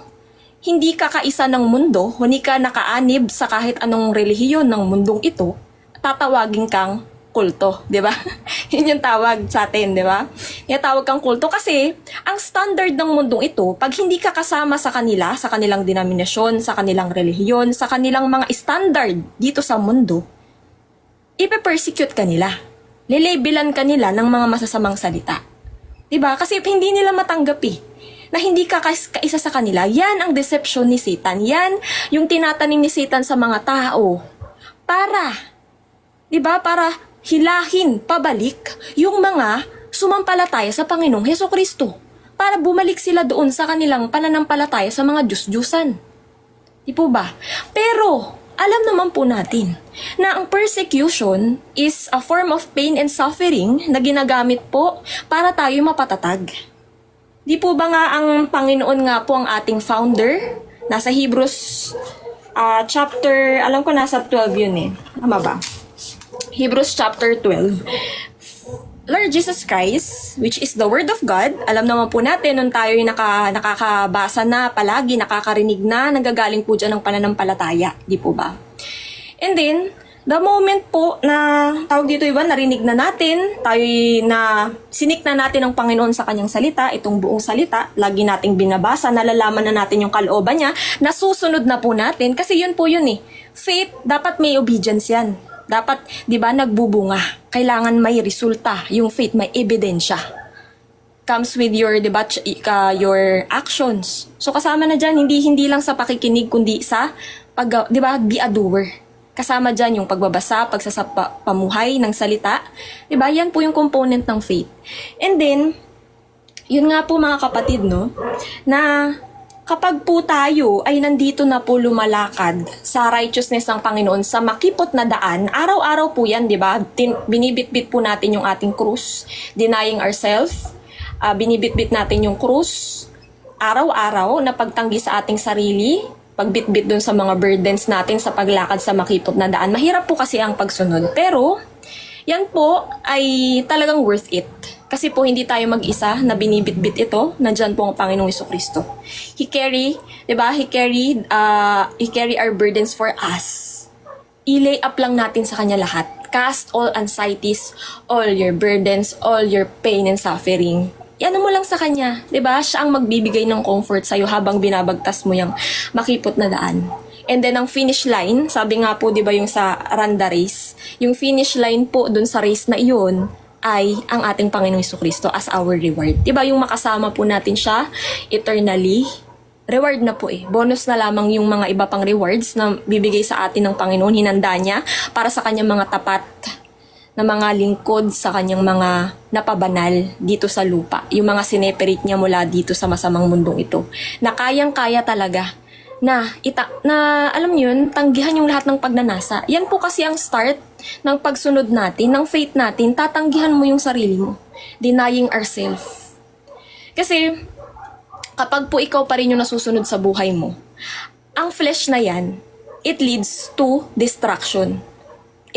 hindi ka kaisa ng mundo, hindi ka nakaanib sa kahit anong relihiyon ng mundong ito, tatawagin kang kulto, di ba? Yun yung tawag sa atin, di ba? Yung tawag kang kulto kasi ang standard ng mundong ito, pag hindi ka kasama sa kanila, sa kanilang denominasyon, sa kanilang relihiyon, sa kanilang mga standard dito sa mundo, ipe-persecute ka nila. Lelebelan ka nila ng mga masasamang salita. Diba? Kasi hindi nila matanggap na hindi ka kaisa sa kanila. Yan ang deception ni Satan. Yan yung tinatanim ni Satan sa mga tao. Diba? Para hilahin pabalik yung mga sumampalataya sa Panginoong Hesukristo. Para bumalik sila doon sa kanilang pananampalataya sa mga Diyos-Diyusan. Di po ba? Pero, alam naman po natin na ang persecution is a form of pain and suffering na ginagamit po para tayo mapatatag. Di po ba nga ang Panginoon nga po ang ating founder? Nasa Hebrews chapter, alam ko nasa 12 yun Tama ba? Hebrews chapter 12. Lord Jesus Christ, which is the Word of God, alam naman po natin nung tayo nakakabasa na palagi, nakakarinig na, nanggagaling po dyan ng pananampalataya. Di po ba? And then, the moment po na, tawag dito iba, narinig na natin, tayo na sinik na natin ang Panginoon sa kanyang salita, itong buong salita, lagi nating binabasa, nalalaman na natin yung kalooban niya, nasusunod na po natin, kasi yun po yun Faith, dapat may obedience yan. Dapat, di ba, nagbubunga. Kailangan may resulta. Yung faith, may ebidensya. Comes with your, di ba, your actions. So, kasama na dyan, hindi lang sa pakikinig, kundi sa, di ba, be a doer. Kasama dyan yung pagbabasa, pagsasapamuhay ng salita. Di ba, yan po yung component ng faith. And then, yun nga po mga kapatid, no, na kapag po tayo ay nandito na po lumalakad sa righteousness ng Panginoon, sa makipot na daan, araw-araw po yan, di ba? Binibitbit po natin yung ating krus, denying ourselves, binibitbit natin yung krus, araw-araw na pagtanggi sa ating sarili, pagbitbit dun sa mga burdens natin sa paglakad sa makipot na daan. Mahirap po kasi ang pagsunod, pero yan po ay talagang worth it. Kasi po hindi tayo mag-isa na binibitbit ito. Nandyan po ang Panginoong Jesucristo. He carry, 'di ba? He carry our burdens for us. I-lay up lang natin sa Kanya lahat. Cast all anxieties, all your burdens, all your pain and suffering. Yan mo lang sa Kanya, 'di ba? Siya ang magbibigay ng comfort sa iyo habang binabagtas mo yung makipot na daan. And then ang finish line, sabi nga po 'di ba yung sa run the race, yung finish line po dun sa race na iyon ay ang ating Panginoong Jesucristo as our reward. 'Di ba yung makasama po natin siya eternally? Reward na po eh. Bonus na lamang yung mga iba pang rewards na bibigay sa atin ng Panginoon. Hinanda niya para sa kanyang mga tapat na mga lingkod, sa kanyang mga napabanal dito sa lupa. Yung mga sineperate niya mula dito sa masamang mundong ito. Na kayang-kaya talaga na alam niyo yun, tanggihan yung lahat ng pagnanasa. Yan po kasi ang start ng pagsunod natin, ng faith natin. Tatanggihan mo yung sarili mo. Denying ourselves. Kasi kapag po ikaw pa rin yung nasusunod sa buhay mo, ang flesh na yan, it leads to destruction.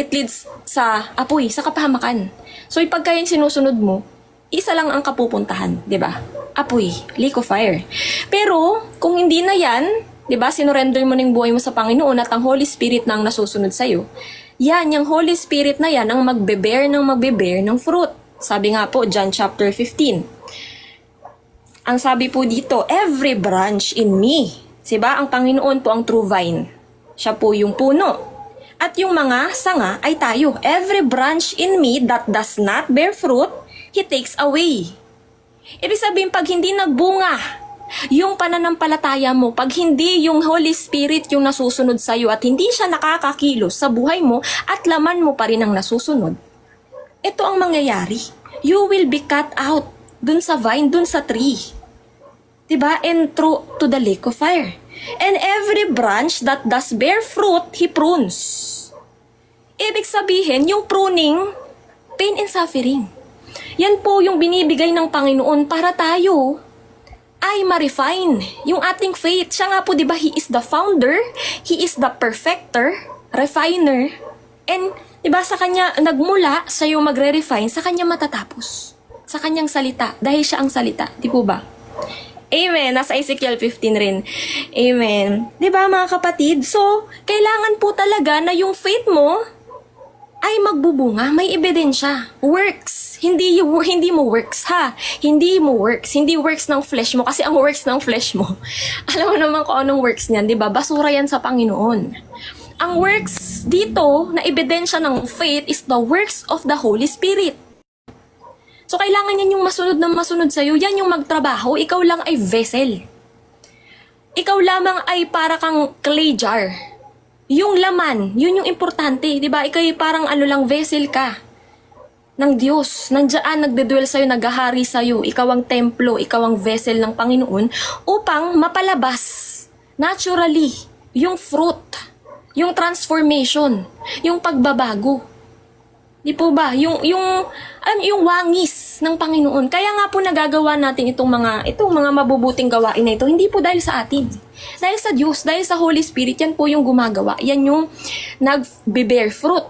It leads sa apoy, sa kapahamakan. So, pagka yung sinusunod mo, isa lang ang kapupuntahan, di ba? Apoy, lake of fire. Pero, kung hindi na yan, di ba, sinurrender mo ng buhay mo sa Panginoon at ang Holy Spirit na ang nasusunod sa'yo, yan, yung Holy Spirit na yan, ang magbe-bear ng fruit. Sabi nga po, John chapter 15. Ang sabi po dito, every branch in me. Diba? Ang Panginoon po ang true vine. Siya po yung puno. At yung mga sanga ay tayo. Every branch in me that does not bear fruit, He takes away. Ibig sabihin, pag hindi nagbunga yung pananampalataya mo, pag hindi yung Holy Spirit yung nasusunod sa'yo at hindi siya nakakakilos sa buhay mo at laman mo pa rin ang nasusunod, ito ang mangyayari. You will be cut out dun sa vine, dun sa tree. Diba? And through to the lake of fire. And every branch that does bear fruit, He prunes. Ibig sabihin, yung pruning, pain and suffering. Yan po yung binibigay ng Panginoon para tayo ay ma-refine yung ating faith. Siya nga po, diba, He is the founder, He is the perfecter, refiner, and diba, sa Kanya nagmula, siya yung magre-refine, sa Kanya matatapos. Sa kanyang salita, dahil siya ang salita, di po ba? Amen. Nasa Ezekiel 15 rin. Amen. Di ba mga kapatid? So, kailangan po talaga na yung faith mo ay magbubunga, may ebidensya. Works. Hindi mo works, ha? Hindi mo works. Hindi works ng flesh mo. Kasi ang works ng flesh mo, alam mo naman kung anong works niyan, di ba? Basura yan sa Panginoon. Ang works dito, na ebidensya ng faith, is the works of the Holy Spirit. So, kailangan yan yung masunod sa'yo. Yan yung magtrabaho. Ikaw lang ay vessel. Ikaw lamang ay para kang clay jar. Yung laman, yun yung importante. Diba? Ikaw ay parang lang, vessel ka ng Diyos. Nandiyan, nagdedwell sa'yo, naghahari sa'yo. Ikaw ang templo, ikaw ang vessel ng Panginoon upang mapalabas naturally yung fruit, yung transformation, yung pagbabago. Di po ba? Yung wangis ng Panginoon. Kaya nga po nagagawa natin itong mga mabubuting gawain na ito. Hindi po dahil sa atin. Dahil sa Diyos, dahil sa Holy Spirit, yan po yung gumagawa. Yan yung nag-bear fruit.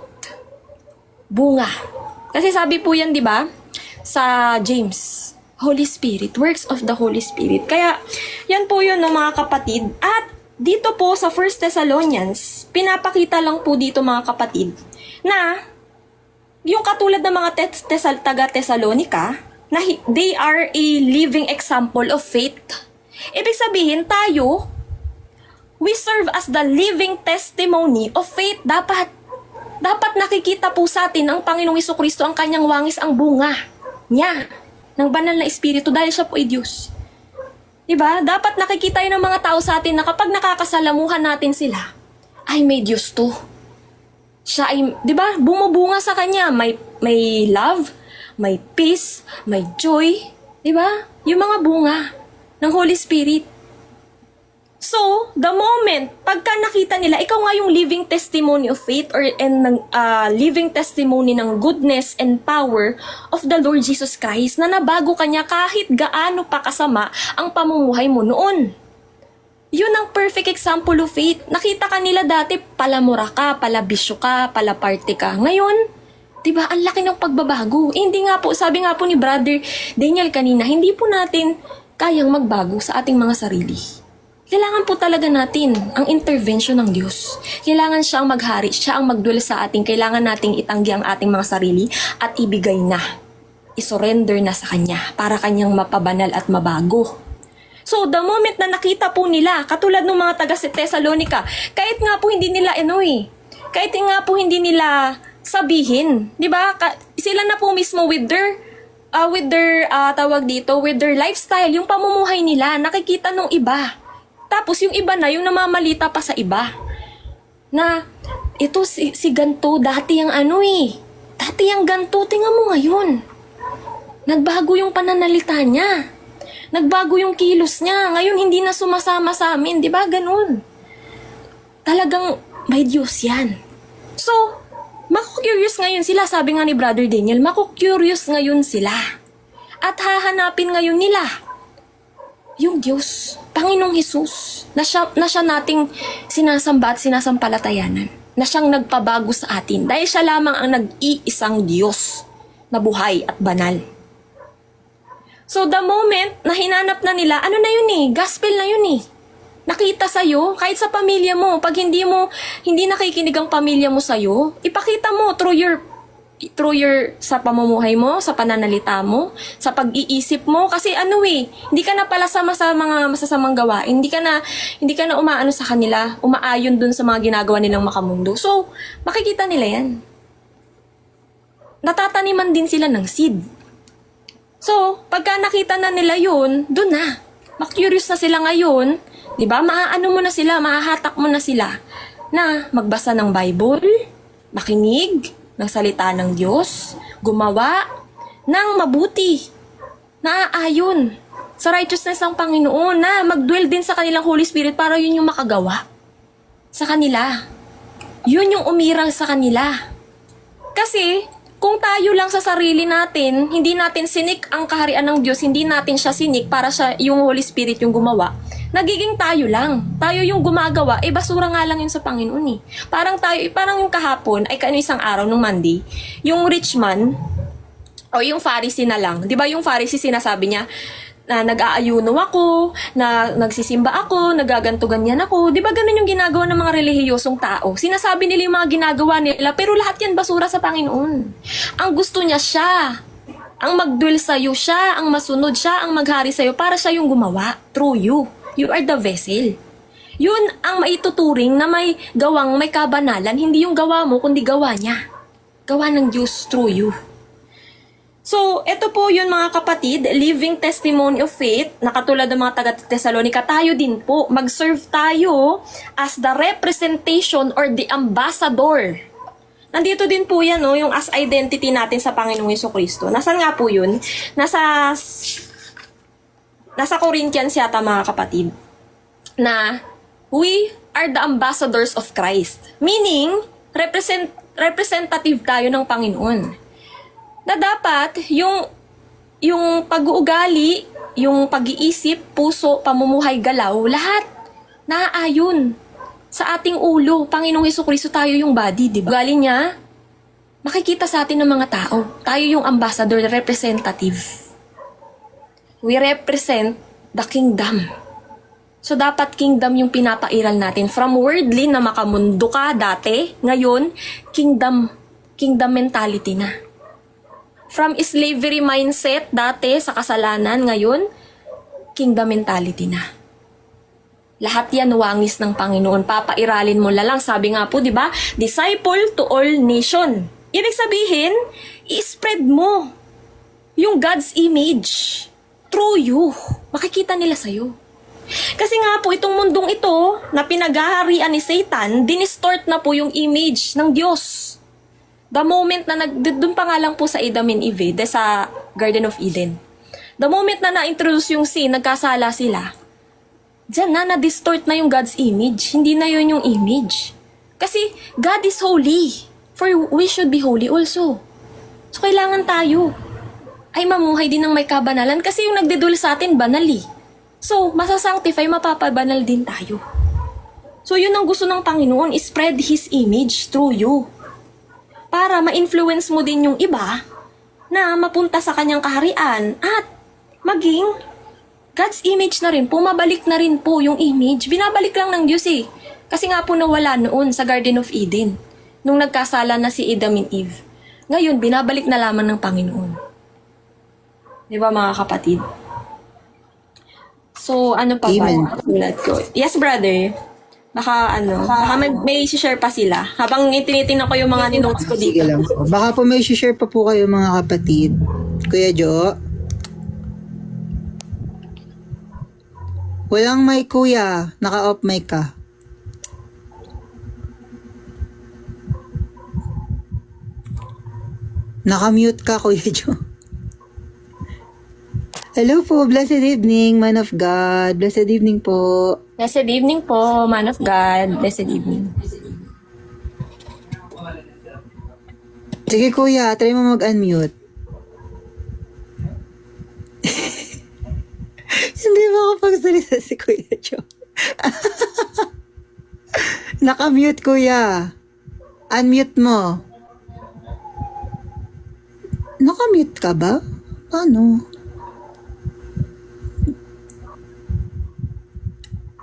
Bunga. Kasi sabi po yan, di ba? Sa James, Holy Spirit, works of the Holy Spirit. Kaya, yan po yun ng mga kapatid. At dito po sa 1 Thessalonians, pinapakita lang po dito mga kapatid, na yung katulad ng mga taga-Thessalonica, na they are a living example of faith. Ibig sabihin, tayo, we serve as the living testimony of faith. Dapat nakikita po sa atin ang Panginoong Jesucristo, ang kanyang wangis, ang bunga niya, ng banal na Espiritu, dahil siya po ay Diyos. Diba? Dapat nakikita yun ng mga tao sa atin na kapag nakakasalamuhan natin sila, ay may Diyos to. Siya ay, di ba, bumubunga sa kanya. May love, may peace, may joy. Di ba? Yung mga bunga ng Holy Spirit. So, the moment, pagka nakita nila, ikaw nga yung living testimony of faith and living testimony ng goodness and power of the Lord Jesus Christ, na nabago kanya kahit gaano pa kasama ang pamumuhay mo noon. Yun ang perfect example of faith. Nakita ka nila dati, palamura ka, palabisyo ka, palaparte ka. Ngayon, Diba? Ang laki ng pagbabago. Hindi nga po, sabi nga po ni Brother Daniel kanina, hindi po natin kayang magbago sa ating mga sarili. Kailangan po talaga natin ang intervention ng Diyos. Kailangan siya ang maghari, siya ang magdwell sa ating. Kailangan nating itanggi ang ating mga sarili at ibigay na. I-surrender na sa Kanya para Kanyang mapabanal at mabago. So, the moment na nakita po nila, katulad ng mga taga Thessalonica, kahit nga po hindi nila kahit nga po hindi nila sabihin, 'di ba? Sila na po mismo with their with their lifestyle, yung pamumuhay nila, nakikita nung iba. Tapos yung iba na yung namamalita pa sa iba. Na ito si ganto dati yung Dati yung ganto, tingnan mo ngayon. Nagbago yung pananalita niya. Nagbago yung kilos niya. Ngayon hindi na sumasama sa amin, 'di ba? Ganun. Talagang may Diyos 'yan. So, maku-curious ngayon sila, sabi nga ni Brother Daniel, maku-curious ngayon sila. At hahanapin ngayon nila yung Diyos, Panginoong Hesus, na siya nating sinasamba at sinasampalatayanan, na siyang nagpabago sa atin, dahil siya lamang ang nag-iisang Diyos na buhay at banal. So the moment na hinanap na nila, gospel na yun. Nakita sa'yo, kahit sa pamilya mo, pag hindi nakikinig ang pamilya mo sa'yo, ipakita mo through your sa pamumuhay mo, sa pananalita mo, sa pag-iisip mo, kasi hindi ka na pala sama sa mga masasamang gawain, hindi ka na umaano sa kanila, umaayon dun sa mga ginagawa nilang makamundo. So, makikita nila yan. Natataniman din sila ng seed. So, pagka nakita na nila yun, dun na. Curious na sila ngayon, di ba? Mahahatak mo na sila na magbasa ng Bible, makinig ng salita ng Diyos, gumawa ng mabuti, naaayon sa righteousness ng Panginoon, na magdwell din sa kanilang Holy Spirit para yun yung makagawa sa kanila. Yun yung umirang sa kanila. Kasi, kung tayo lang sa sarili natin, hindi natin sinik ang kaharian ng Diyos, hindi natin siya sinik para siya yung Holy Spirit yung gumawa, nagiging tayo lang. Tayo yung gumagawa, basura nga lang yun sa Panginoon . Parang yung kahapon, isang araw nung Monday, yung rich man, o yung Pharisee na lang. Di ba yung Pharisee sinasabi niya, na nag-aayuno ako, na nagsisimba ako, nagaganto ganyan ako. Di ba ganun yung ginagawa ng mga relihiyosong tao? Sinasabi nila yung mga ginagawa nila, pero lahat yan basura sa Panginoon. Ang gusto niya siya, ang magdwell sa'yo, siya ang masunod, siya ang maghari sa'yo para siya yung gumawa through you. You are the vessel. Yun ang maituturing na may gawang may kabanalan, hindi yung gawa mo, kundi gawa niya. Gawa ng Diyos through you. So, ito po yun mga kapatid, living testimony of faith, na katulad ng mga taga-Thessalonica, tayo din po, mag-serve tayo as the representation or the ambassador. Nandito din po yan, yung as identity natin sa Panginoong Jesucristo. Nasaan nga po yun? Nasa Corinthians yata mga kapatid, na we are the ambassadors of Christ. Meaning, representative tayo ng Panginoon. Na dapat, yung pag-uugali, yung pag-iisip, puso, pamumuhay, galaw, lahat naaayon sa ating ulo. Panginoong Jesucristo, tayo yung body, di ba? Ugali niya, makikita sa atin ng mga tao. Tayo yung ambassador, representative. We represent the kingdom. So, dapat kingdom yung pinapairal natin. From worldly na makamundo ka dati, ngayon, kingdom mentality na. From slavery mindset dati sa kasalanan, ngayon, kingdom mentality na. Lahat yan wangis ng Panginoon. Papairalin mo lang. Sabi nga po, di ba? Disciple to all nation. Ibig sabihin, i-spread mo yung God's image through you. Makikita nila sa'yo. Kasi nga po, itong mundong ito na pinaghaharian ni Satan, dinistort na po yung image ng Diyos. The moment na dun pa nga lang po sa Adam and Eve, sa Garden of Eden. The moment na na-introduce yung sin, nagkasala sila, dyan na-distort na yung God's image. Hindi na yun yung image. Kasi God is holy. For we should be holy also. So kailangan tayo ay mamuhay din ng may kabanalan, kasi yung nagdidul sa atin, banali. So, masasanctify, mapapabanal din tayo. So, yun ang gusto ng Panginoon, spread His image through you. para ma-influence mo din yung iba na mapunta sa kanyang kaharian at maging God's image na rin po, mabalik na rin po yung image. Binabalik lang ng Diyos eh. Kasi nga po nawala noon sa Garden of Eden nung nagkasala na si Adam and Eve. Ngayon, binabalik na lamang ng Panginoon. Di ba mga kapatid? So, ano pa Amen. ba? Sulat ko. Yes, brother. Baka may share pa sila. Habang tinitingnan ko yung mga notes ko Sige dito. lang po. Baka po may share pa po kayo mga kapatid. Kuya Jo. Walang mic kuya. Naka-off mic ka. Naka-mute ka Kuya Jo. Hello po. Blessed evening, man of God. Blessed evening po. Blessed evening po, man of God. Blessed evening. Sige kuya, try mo mag-unmute. Hindi makapagsalita si Kuya Jo. Naka-mute kuya. Unmute mo. Naka-mute ka ba? Ano?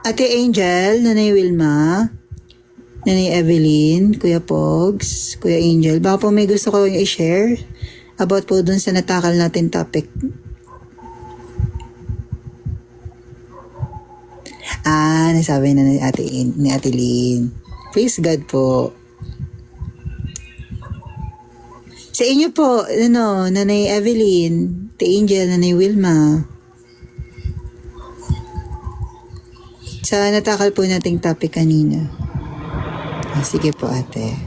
Ate Angel, Nanay Wilma, Nanay Evelyn, Kuya Pogs, Kuya Angel, baka po may gusto ko i-share about po dun sa natakal natin topic. Nasabi na ni Ate Lynn. Praise God po. Sa inyo po, Nanay Evelyn, Ate Angel, Nanay Wilma, sa natakal po nating topic kanina. Sige po ate.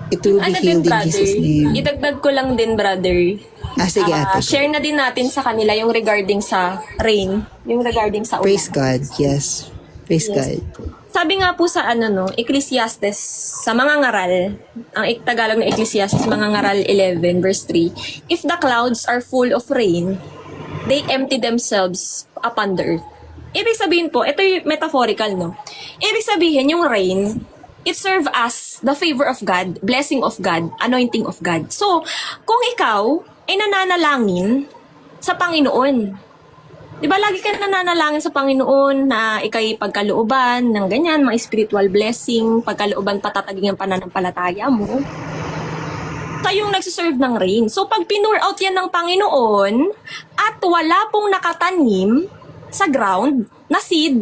It will be healed in Jesus' name. Idagdag ko lang din, brother. Sige ate. Share na din natin sa kanila yung regarding sa rain, yung regarding sa ulan. Praise God. Yes. Praise God. Sabi nga po sa Ecclesiastes, sa mga ngaral, ang Tagalog na Ecclesiastes, mga ngaral 11 verse 3, if the clouds are full of rain, they empty themselves upon the earth. Ibig sabihin po, ito yung metaphorical, no? Ibig sabihin, yung rain, it serve as the favor of God, blessing of God, anointing of God. So, kung ikaw ay nananalangin sa Panginoon, di ba lagi ka nananalangin sa Panginoon na ikay pagkalooban ng ganyan, mga spiritual blessing, pagkalooban patataging ang pananampalataya mo, kayong nagsiserve ng rain. So, pag pinur out yan ng Panginoon at wala pong nakatanim sa ground na seed,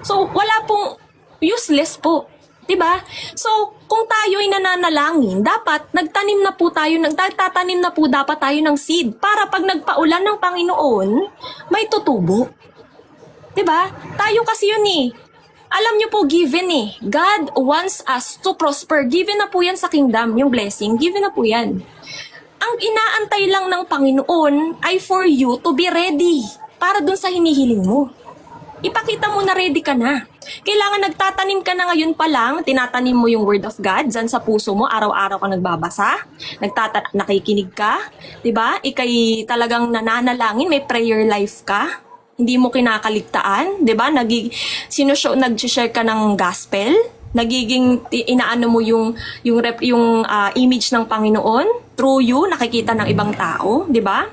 so wala pong useless po. Diba? So, kung tayo ay nananalangin, dapat nagtatanim na po dapat tayo ng seed para pag nagpaulan ng Panginoon, may tutubo. Diba? Tayo kasi yun eh. Alam nyo po, given eh. God wants us to prosper. Given na po yan sa kingdom, yung blessing. Given na po yan. Ang inaantay lang ng Panginoon ay for you to be ready para dun sa hinihiling mo. Ipakita mo na ready ka na. Kailangan nagtatanim ka na ngayon pa lang, tinatanim mo yung word of God dyan sa puso mo, araw-araw ka nagbabasa, nakikinig ka, diba? Ikay talagang nananalangin, may prayer life ka, hindi mo kinakaligtaan, diba? Nag-share ka ng gospel, nagiging inaano mo yung image ng Panginoon, through you, nakikita ng ibang tao, diba?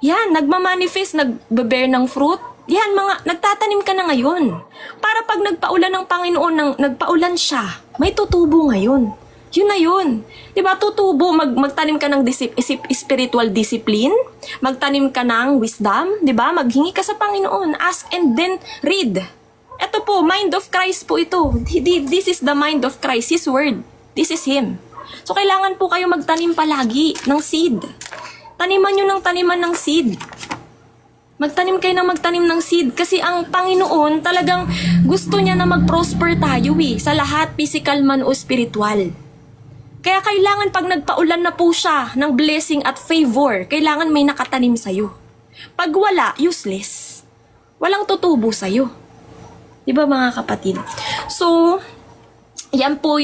Yan, nagmamanifest, nagbe-bear ng fruit. Yan, nagtatanim ka na ngayon. Para pag nagpaulan ng Panginoon, nagpaulan siya, may tutubo ngayon. Yun na yun. Diba, tutubo, magtanim ka ng spiritual discipline, magtanim ka ng wisdom, diba, maghingi ka sa Panginoon, ask and then read. Ito po, mind of Christ po ito. This is the mind of Christ, His word. This is Him. So, kailangan po kayo magtanim palagi ng seed. Taniman nyo ng taniman ng seed. Magtanim kayo ng magtanim ng seed kasi ang Panginoon talagang gusto niya na mag-prosper tayo sa lahat, physical man o spiritual. Kaya kailangan pag nagpaulan na po siya ng blessing at favor, kailangan may nakatanim sa'yo. Pag wala, useless. Walang tutubo sa'yo. Diba mga kapatid? So, yan po